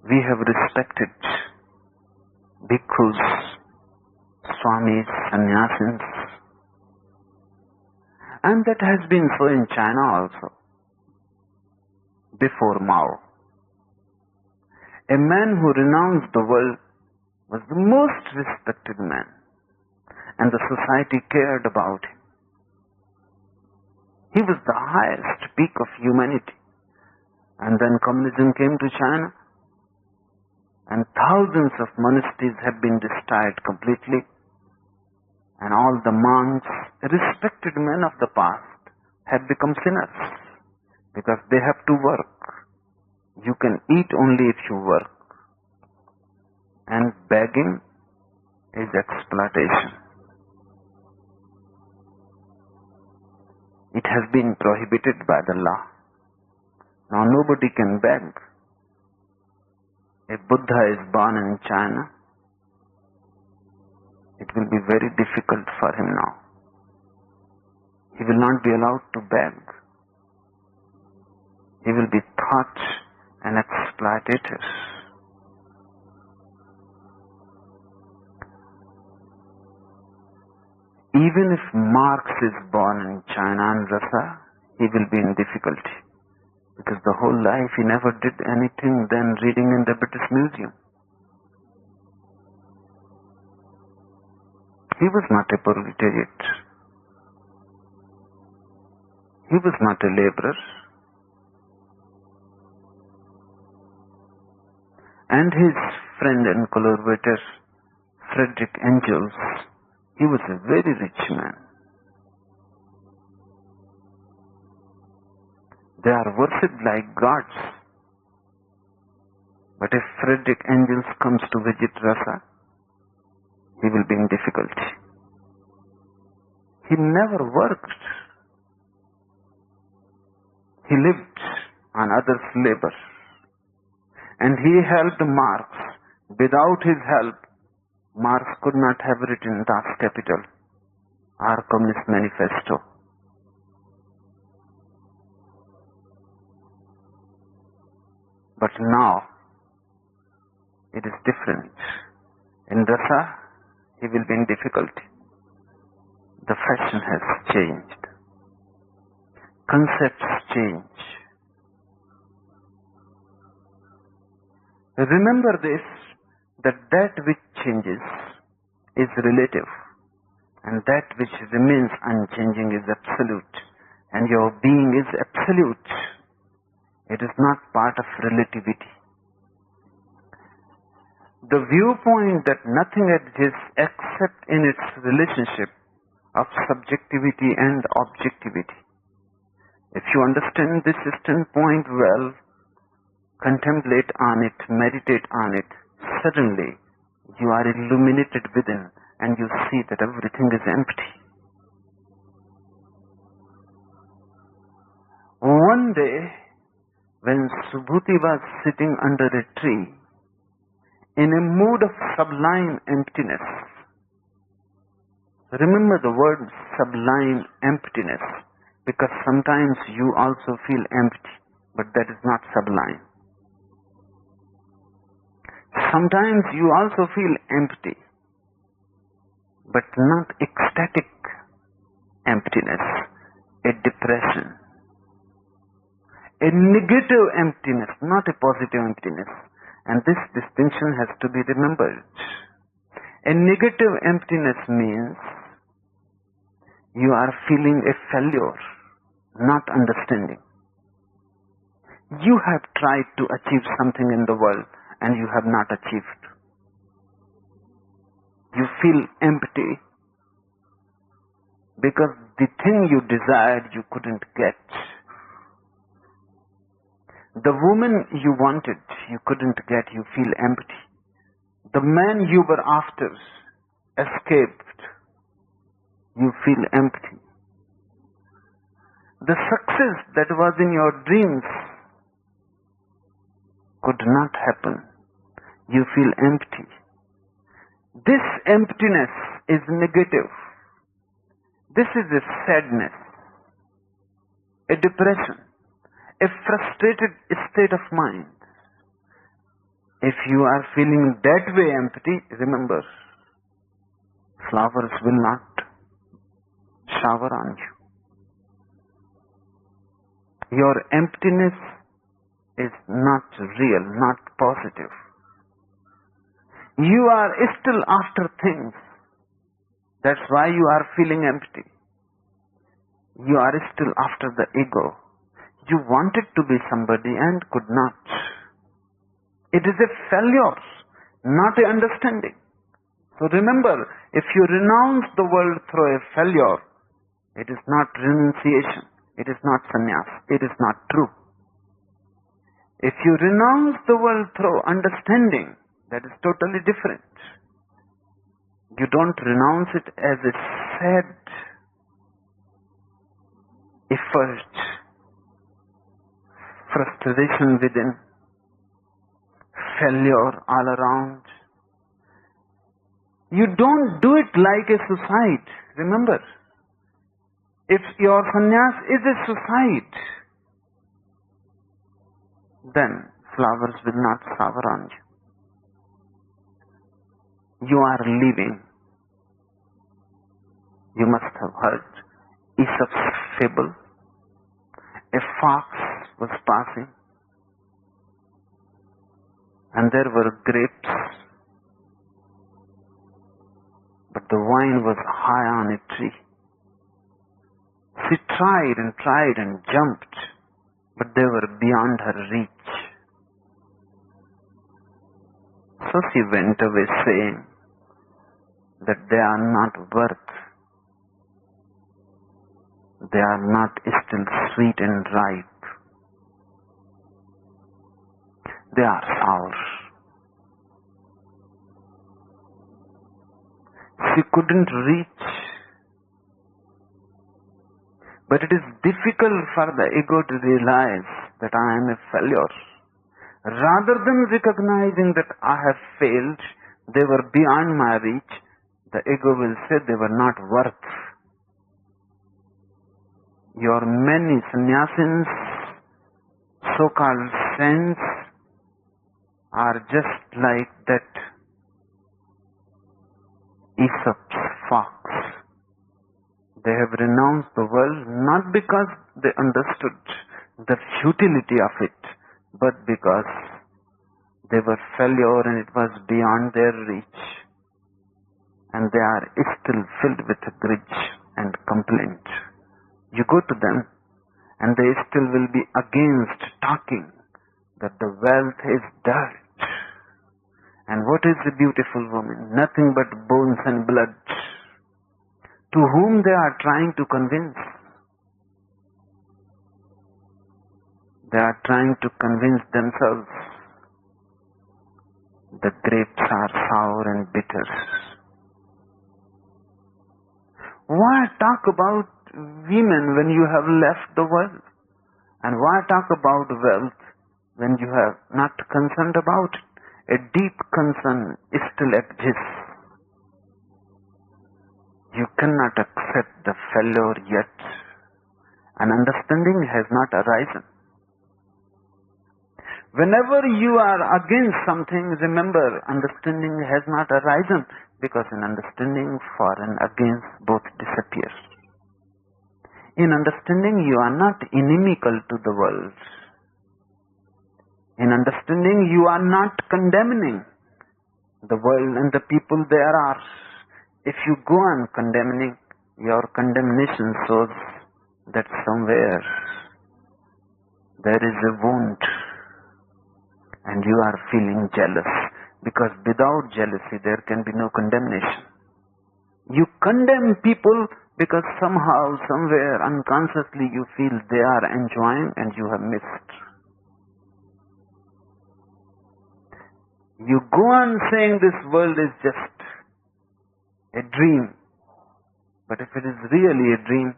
we have respected bhikkhus, swamis, sannyasins, and that has been so in China also, before Mao. A man who renounced the world was the most respected man, and the society cared about him. He was the highest peak of humanity. And then communism came to China, and thousands of monasteries have been destroyed completely, and all the monks, respected men of the past, have become sinners because they have to work. You can eat only if you work, and begging is exploitation. It has been prohibited by the law. Now nobody can beg. If Buddha is born in China, it will be very difficult for him now. He will not be allowed to beg. He will be thought an exploitator. Even if Marx is born in China and Russia, he will be in difficulty. Because the whole life he never did anything than reading in the British Museum. He was not a proletariat. He was not a laborer. And his friend and collaborator, Friedrich Engels, he was a very rich man. They are worshipped like gods. But if Friedrich Engels comes to visit Russia, he will be in difficulty. He never worked. He lived on others' labor. And he helped Marx. Without his help, Marx could not have written Das Kapital, our Communist Manifesto. But now, it is different. In Rasa, he will be in difficulty. The fashion has changed. Concepts change. Remember this, that which changes is relative, and that which remains unchanging is absolute, and your being is absolute. It is not part of relativity. The viewpoint that nothing exists except in its relationship of subjectivity and objectivity. If you understand this standpoint well, contemplate on it, meditate on it, suddenly you are illuminated within and you see that everything is empty. One day, when Subhuti was sitting under a tree, in a mood of sublime emptiness, remember the word sublime emptiness, because sometimes you also feel empty, but that is not sublime. Sometimes you also feel empty, but not ecstatic emptiness, a depression, a negative emptiness, not a positive emptiness. And this distinction has to be remembered. A negative emptiness means you are feeling a failure, not understanding. You have tried to achieve something in the world and you have not achieved. You feel empty because the thing you desired you couldn't get. The woman you wanted you couldn't get, you feel empty. The man you were after escaped, you feel empty. The success that was in your dreams could not happen, you feel empty. This emptiness is negative. This is a sadness, a depression, a frustrated state of mind. If you are feeling that way empty, remember, flowers will not shower on you. Your emptiness is not real, not positive. You are still after things. That's why you are feeling empty. You are still after the ego. You wanted to be somebody and could not. It is a failure, not an understanding. So remember, if you renounce the world through a failure, it is not renunciation. It is not sannyas. It is not true. If you renounce the world through understanding, that is totally different. You don't renounce it as a sad effort, frustration within, failure all around. You don't do it like a suicide. Remember, if your sannyas is a suicide, then flowers will not shower on you. You are leaving. You must have heard Aesop's fable. A fox was passing, and there were grapes, but the wine was high on a tree. She tried and jumped, but they were beyond her reach. So she went away saying that they are not worth, they are not still sweet and ripe. They are sour. She couldn't reach. But it is difficult for the ego to realize that I am a failure. Rather than recognizing that I have failed, they were beyond my reach, the ego will say they were not worth. Your many sannyasins, so-called saints, are just like that Aesop's fox. They have renounced the world not because they understood the futility of it, but because they were failure and it was beyond their reach. And they are still filled with grudge and complaint. You go to them and they still will be against talking that the wealth is dirt. And what is a beautiful woman? Nothing but bones and blood. To whom they are trying to convince. They are trying to convince themselves the grapes are sour and bitter. Why talk about women when you have left the world? And why talk about wealth when you have not concerned about it? A deep concern still exists. You cannot accept the failure yet. An understanding has not arisen. Whenever you are against something, remember, understanding has not arisen, because in understanding, for and against both disappear. In understanding, you are not inimical to the world. In understanding, you are not condemning the world and the people there are. If you go on condemning, your condemnation shows that somewhere there is a wound and you are feeling jealous, because without jealousy there can be no condemnation. You condemn people because somehow, somewhere unconsciously you feel they are enjoying and you have missed. You go on saying this world is just a dream. But if it is really a dream,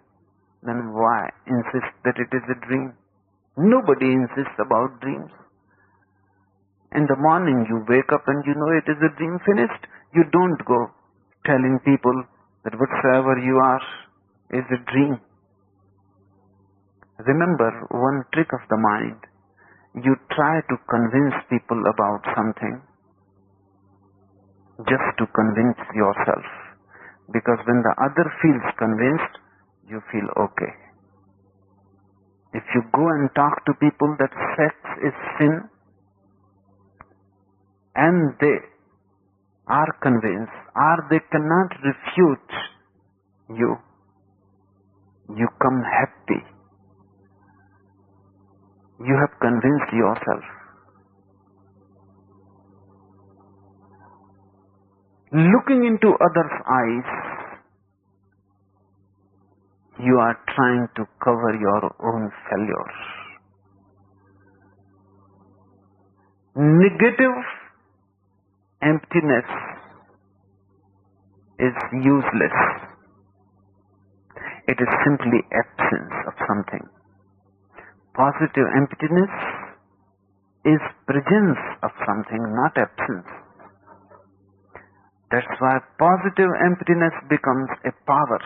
then why insist that it is a dream? Nobody insists about dreams. In the morning you wake up and you know it is a dream, finished. You don't go telling people that whatsoever you are is a dream. Remember one trick of the mind. You try to convince people about something just to convince yourself. Because when the other feels convinced, you feel okay. If you go and talk to people that sex is sin, and they are convinced, or they cannot refute you, you come happy. You have convinced yourself. Looking into others' eyes, you are trying to cover your own failures. Negative emptiness is useless. It is simply absence of something. Positive emptiness is presence of something, not absence. That's why positive emptiness becomes a power.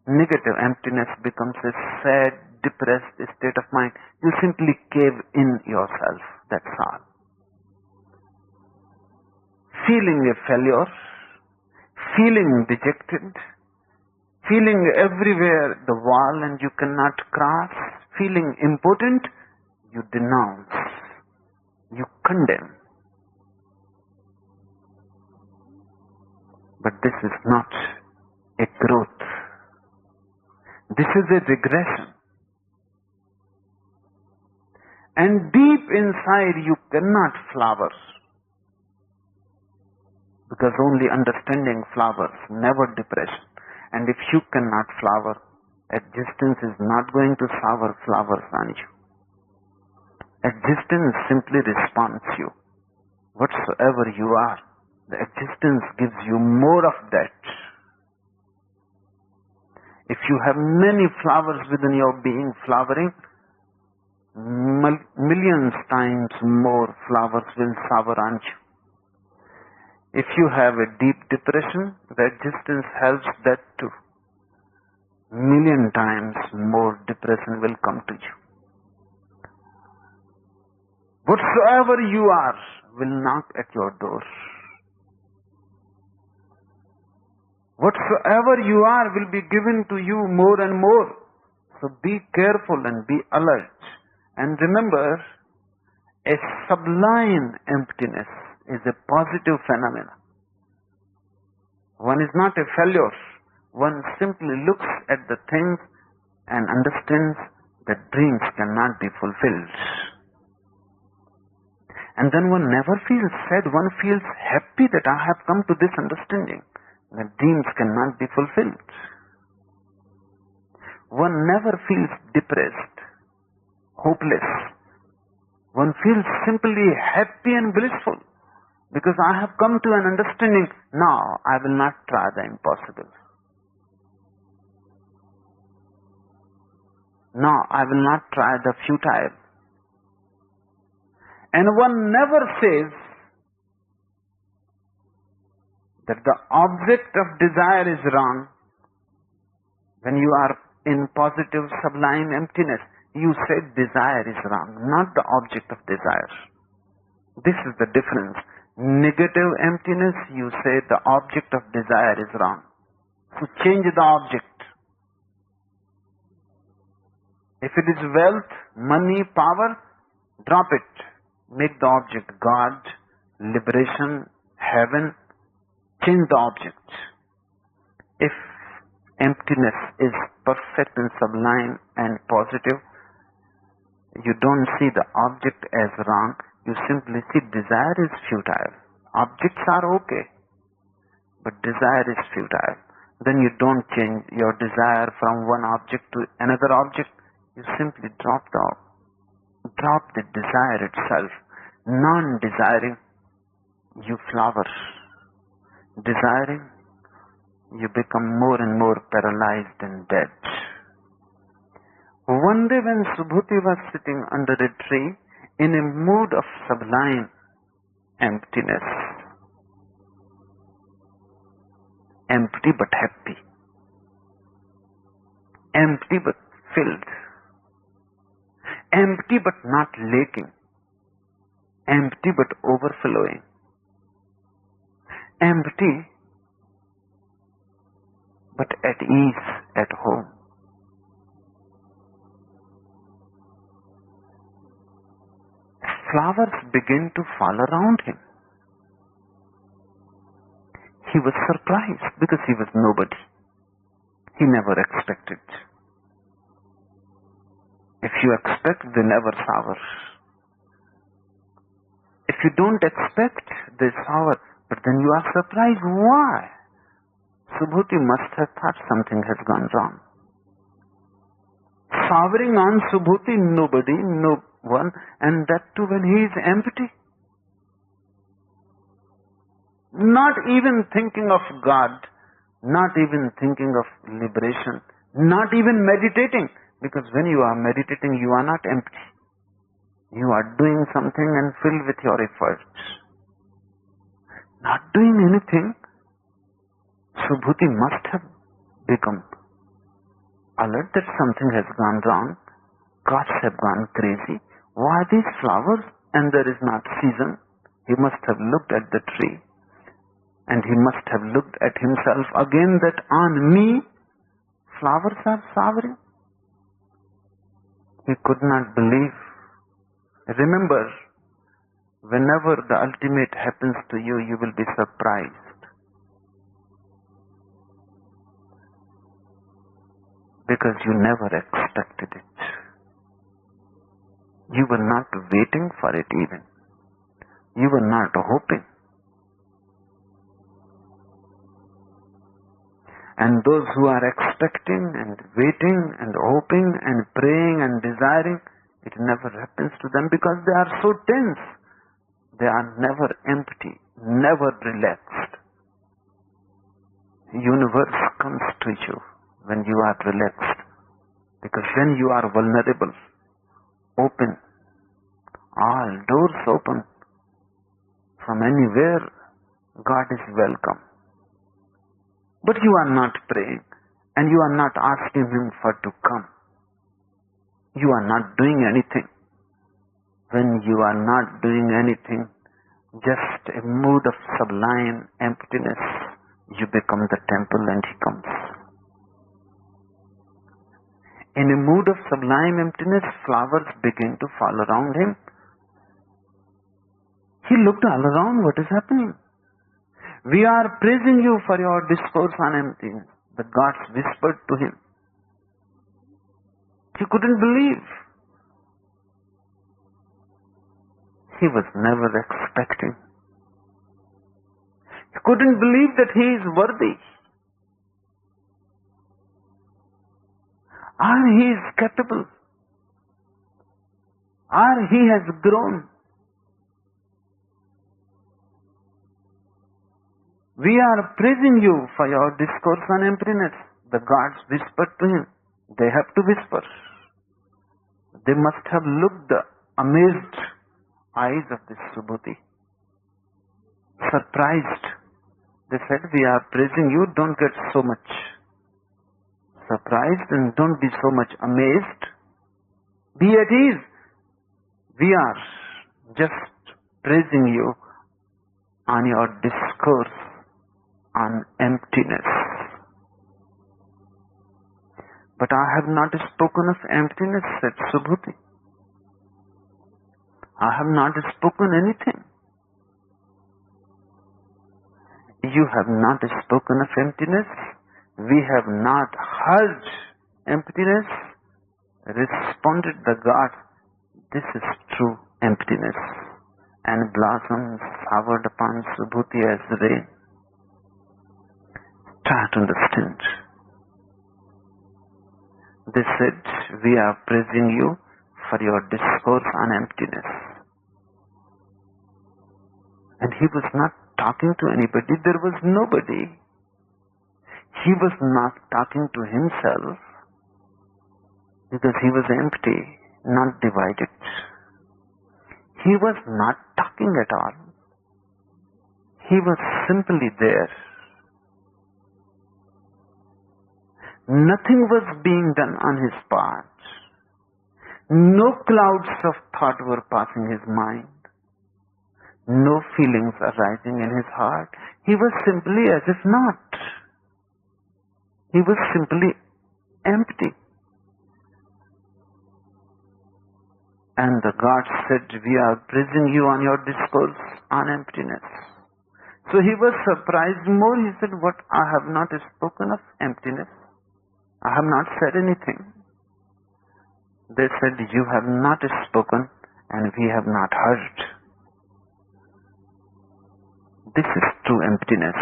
Negative emptiness becomes a sad, depressed state of mind. You simply cave in yourself, that's all. Feeling a failure, feeling dejected, feeling everywhere the wall and you cannot cross, feeling impotent, you denounce, you condemn. But this is not a growth. This is a regression. And deep inside you cannot flower. Because only understanding flowers, never depression. And if you cannot flower, existence is not going to shower flowers on you. Existence simply responds you. Whatsoever you are, the existence gives you more of that. If you have many flowers within your being flowering, millions times more flowers will shower on you. If you have a deep depression, the existence helps that too. Million times more depression will come to you. Whatsoever you are will knock at your door. Whatsoever you are will be given to you more and more. So be careful and be alert. And remember, a sublime emptiness is a positive phenomenon. One is not a failure. One simply looks at the things and understands that dreams cannot be fulfilled. And then one never feels sad. One feels happy that I have come to this understanding that dreams cannot be fulfilled. One never feels depressed, hopeless. One feels simply happy and blissful because I have come to an understanding. Now I will not try the impossible. Now I will not try the futile. And one never says that the object of desire is wrong. When you are in positive sublime emptiness, you say desire is wrong, not the object of desire. This is the difference. Negative emptiness, you say the object of desire is wrong. So change the object. If it is wealth, money, power, drop it. Make the object God, liberation, heaven. Change the object. If emptiness is perfect and sublime and positive, you don't see the object as wrong. You simply see desire is futile. Objects are okay, but desire is futile. Then you don't change your desire from one object to another object. You simply drop the desire itself. Non-desiring, you flower. Desiring, you become more and more paralyzed and dead. One day when Subhuti was sitting under a tree in a mood of sublime emptiness, empty but happy, empty but filled, empty but not lacking, empty but overflowing, empty but at ease at home. Flowers began to fall around him. He was surprised because he was nobody. He never expected. If you expect, they never shower. If you don't expect, they shower. But then you are surprised. Why? Subhuti must have thought something has gone wrong. Showering on Subhuti, nobody, no one, and that too when he is empty. Not even thinking of God, not even thinking of liberation, not even meditating. Because when you are meditating, you are not empty. You are doing something and filled with your efforts. Not doing anything, Subhuti must have become alert that something has gone wrong. Gods have gone crazy. Why these flowers? And there is not season. He must have looked at the tree. And he must have looked at himself again that on me, flowers are showering. He could not believe. Remember, whenever the ultimate happens to you, you will be surprised. Because you never expected it. You were not waiting for it even. You were not hoping. And those who are expecting and waiting and hoping and praying and desiring, it never happens to them because they are so tense. They are never empty, never relaxed. The universe comes to you when you are relaxed. Because when you are vulnerable, open, all doors open, from anywhere, God is welcome. But you are not praying, and you are not asking Him for to come. You are not doing anything. When you are not doing anything, just a mood of sublime emptiness, you become the temple and He comes. In a mood of sublime emptiness, flowers begin to fall around Him. He looked all around, what is happening? We are praising you for your discourse on emptiness. The gods whispered to Him. He couldn't believe. He was never expecting. He couldn't believe that He is worthy. Or He is capable. Or He has grown. We are praising you for your discourse on emptiness. The gods whispered to Him. They have to whisper. They must have looked the amazed eyes of this Subhuti. Surprised. They said, we are praising you, don't get so much surprised and don't be so much amazed. Be at ease. We are just praising you on your discourse on emptiness. But I have not spoken of emptiness, said Subhuti. I have not spoken anything. You have not spoken of emptiness. We have not heard emptiness. Responded the God, this is true emptiness. And blossoms showered upon Subhuti as rain. Try to understand. They said, we are praising you for your discourse on emptiness. And he was not talking to anybody. There was nobody. He was not talking to himself because he was empty, not divided. He was not talking at all. He was simply there. Nothing was being done on his part. No clouds of thought were passing his mind. No feelings arising in his heart. He was simply as if not. He was simply empty. And the God said, we are praising you on your discourse on emptiness. So he was surprised more. He said, what? I have not spoken of emptiness. I have not said anything. They said, you have not spoken and we have not heard. This is true emptiness.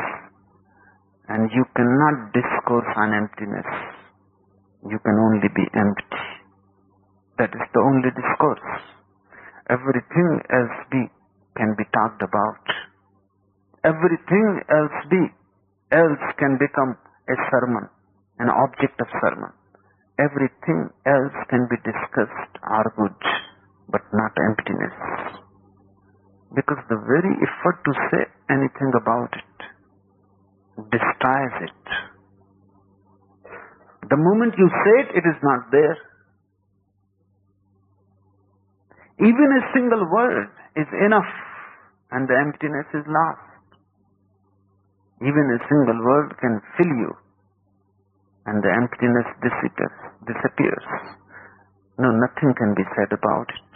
And you cannot discourse on emptiness. You can only be empty. That is the only discourse. Everything else can be talked about. Everything else can become a sermon, an object of sermon. Everything else can be discussed, argued, but not emptiness. Because the very effort to say anything about it destroys it. The moment you say it, it is not there. Even a single word is enough and the emptiness is lost. Even a single word can fill you and the emptiness disappears. No, nothing can be said about it.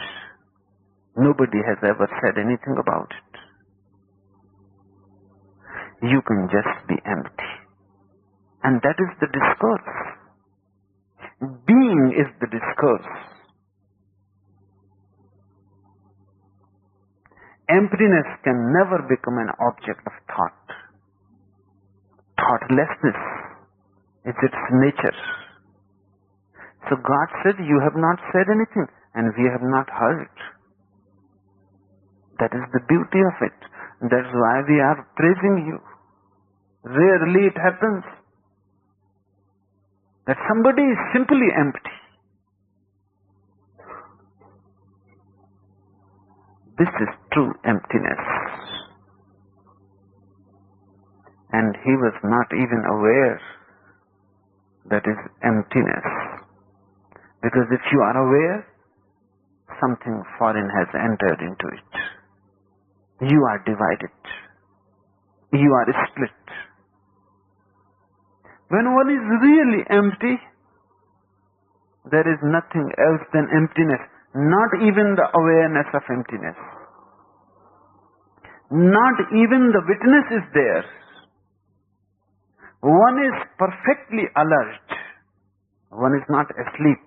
Nobody has ever said anything about it. You can just be empty. And that is the discourse. Being is the discourse. Emptiness can never become an object of thought. Thoughtlessness is its nature. So God said, you have not said anything and we have not heard. That is the beauty of it. That's why we are praising you. Rarely it happens. that somebody is simply empty. This is true emptiness. And he was not even aware that is emptiness. Because if you are aware, something foreign has entered into it. You are divided. You are split. When one is really empty, there is nothing else than emptiness. Not even the awareness of emptiness. Not even the witness is there. One is perfectly alert. One is not asleep.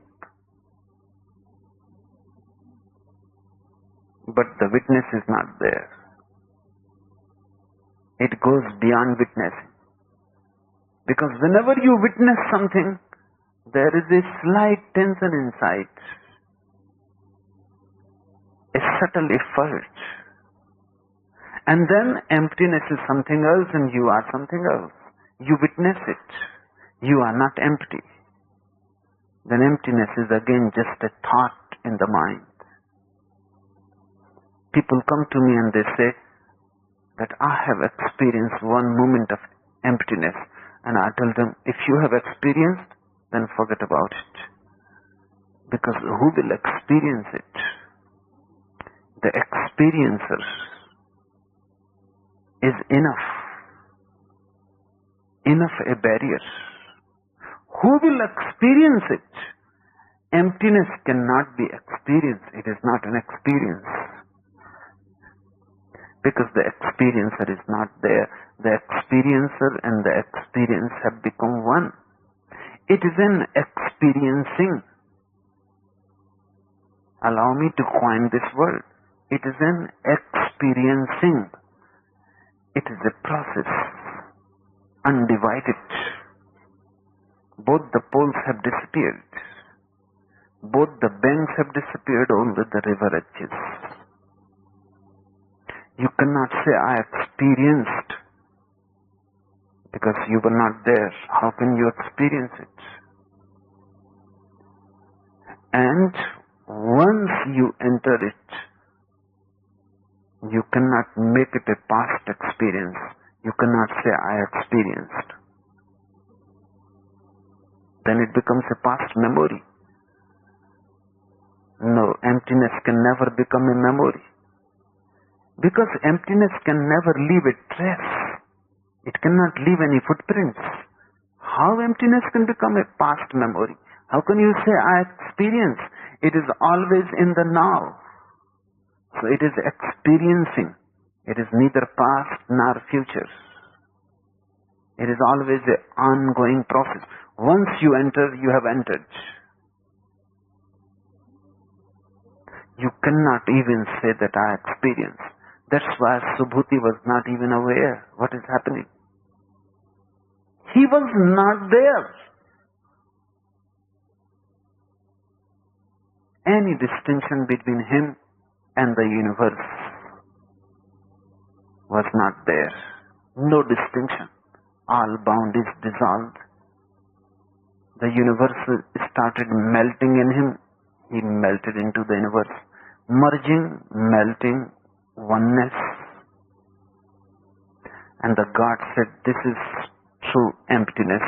But the witness is not there. It goes beyond witnessing. Because whenever you witness something, there is a slight tension inside. A subtle effort. And then emptiness is something else and you are something else. You witness it. You are not empty. Then emptiness is again just a thought in the mind. People come to me and they say that I have experienced one moment of emptiness. And I tell them, if you have experienced, then forget about it. Because who will experience it? The experiencer is enough. Enough a barrier. Who will experience it? Emptiness cannot be experienced. It is not an experience. Because the experiencer is not there. The experiencer and the experience have become one. It is an experiencing. Allow me to coin this word. It is an experiencing. It is a process. Undivided. Both the poles have disappeared. Both the banks have disappeared, only the river edges. You cannot say, I experienced, because you were not there. How can you experience it? And once you enter it, you cannot make it a past experience. You cannot say, I experienced. Then it becomes a past memory. No, emptiness can never become a memory. Because emptiness can never leave a trace. It cannot leave any footprints. How emptiness can become a past memory? How can you say, I experience? It is always in the now. So it is experiencing. It is neither past nor future. It is always an ongoing process. Once you enter, you have entered. You cannot even say that I experience. That's why Subhuti was not even aware what is happening. He was not there. Any distinction between him and the universe was not there. No distinction. All bound is dissolved. The universe started melting in him. He melted into the universe. Merging, melting, oneness. And the God said, this is true emptiness.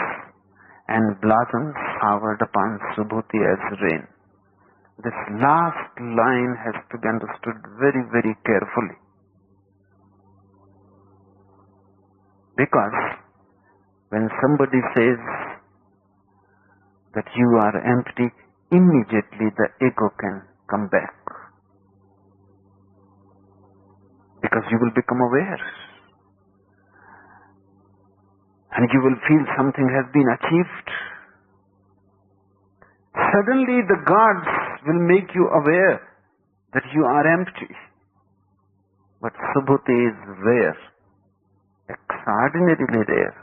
And blossoms showered upon Subhuti as rain. This last line has to be understood very, very carefully. Because when somebody says that you are empty, immediately the ego can come back. Because you will become aware. And you will feel something has been achieved. Suddenly the gods will make you aware that you are empty. But Subhuti is where? Extraordinarily there.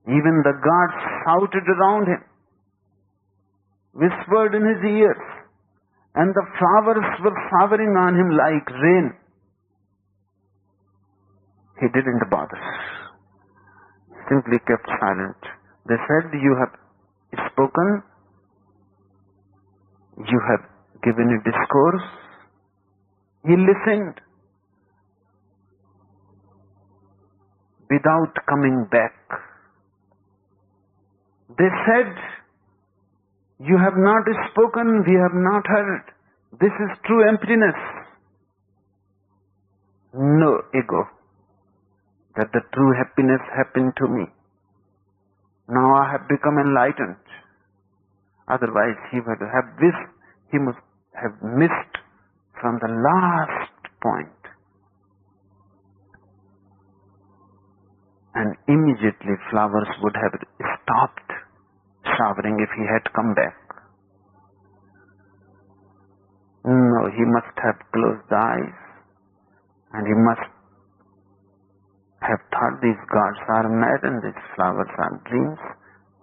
Even the gods shouted around him, whispered in his ears, and the flowers were showering on him like rain. He didn't bother. Simply kept silent. They said, you have spoken, you have given a discourse, he listened without coming back. They said, you have not spoken, we have not heard. This is true emptiness. No ego. That the true happiness happened to me. Now I have become enlightened. Otherwise he must have missed from the last point. And immediately flowers would have stopped showering if he had come back. No, he must have closed the eyes. And he must have thought these gods are mad and these flowers are dreams.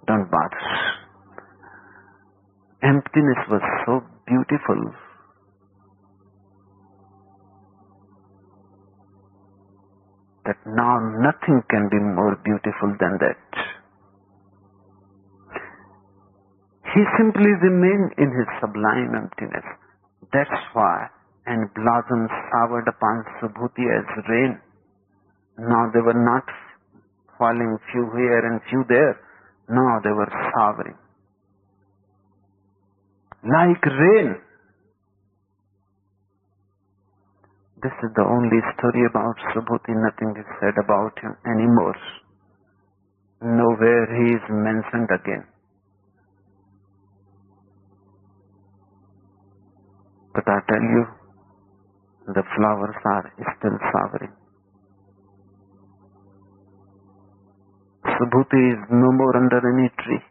Don't bother. Emptiness was so beautiful. That now nothing can be more beautiful than that. He simply remained in his sublime emptiness. That's why, and blossoms showered upon Subhuti as rain. Now they were not falling few here and few there. No, they were showering. Like rain. This is the only story about Subhuti. Nothing is said about him anymore. Nowhere he is mentioned again. But I tell you, the flowers are still showering. Subhuti is no more under any tree.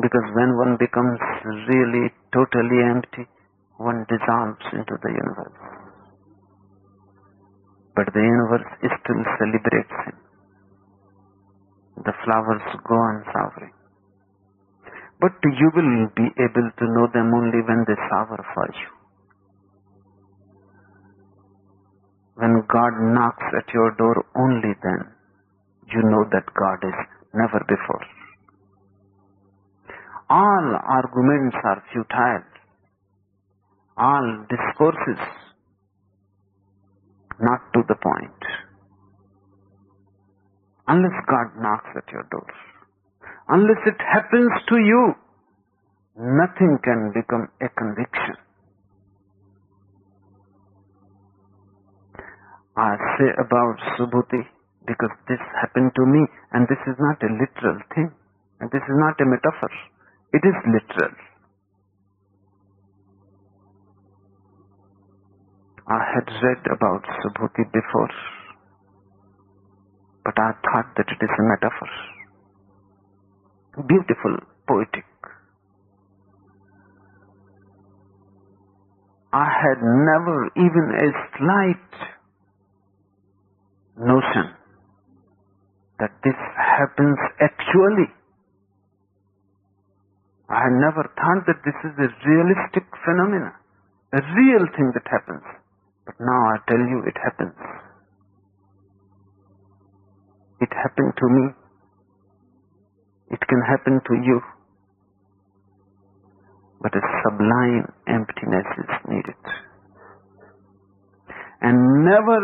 Because when one becomes really totally empty, one dissolves into the universe. But the universe still celebrates him. The flowers go on showering. But you will be able to know them only when they shower for you. When God knocks at your door, only then you know that God is never before. All arguments are futile. All discourses not to the point. Unless God knocks at your door. Unless it happens to you, nothing can become a conviction. I say about Subhuti because this happened to me, and this is not a literal thing. And this is not a metaphor. It is literal. I had read about Subhuti before, but I thought that it is a metaphor. Beautiful, poetic. I had never even a slight notion that this happens actually. I had never thought that this is a realistic phenomenon, a real thing that happens. But now I tell you, it happens. It happened to me. It can happen to you. But a sublime emptiness is needed. And never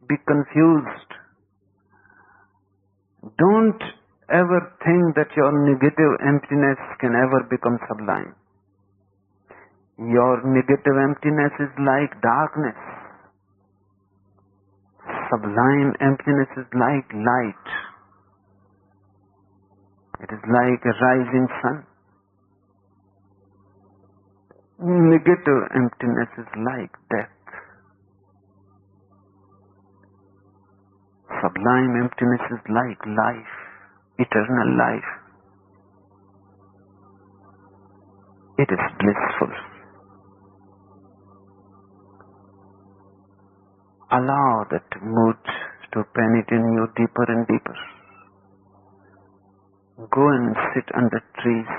be confused. Don't ever think that your negative emptiness can ever become sublime. Your negative emptiness is like darkness. Sublime emptiness is like light. It is like a rising sun. Negative emptiness is like death. Sublime emptiness is like life, eternal life. It is blissful. Allow that mood to penetrate you deeper and deeper. Go and sit under trees.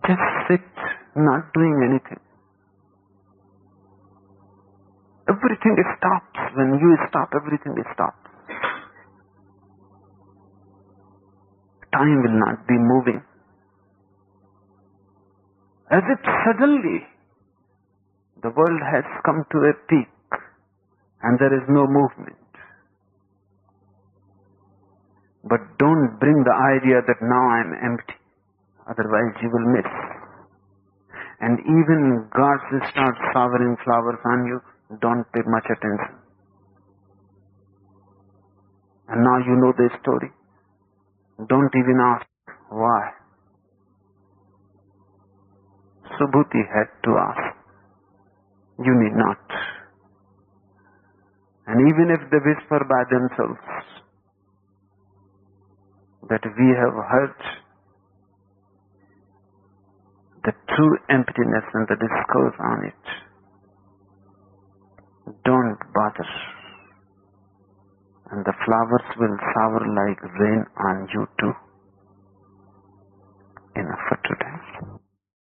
Just sit, not doing anything. Everything stops. When you stop, everything stops. time will not be moving. As if suddenly the world has come to a peak and there is no movement. But don't bring the idea that now I am empty, otherwise you will miss. And even gods will start showering flowers on you, don't pay much attention. And now you know the story. Don't even ask why. Subhuti had to ask. You need not. And even if they whisper by themselves that we have heard the true emptiness and the discourse on it, don't bother. And the flowers will shower like rain on you too, in a fatal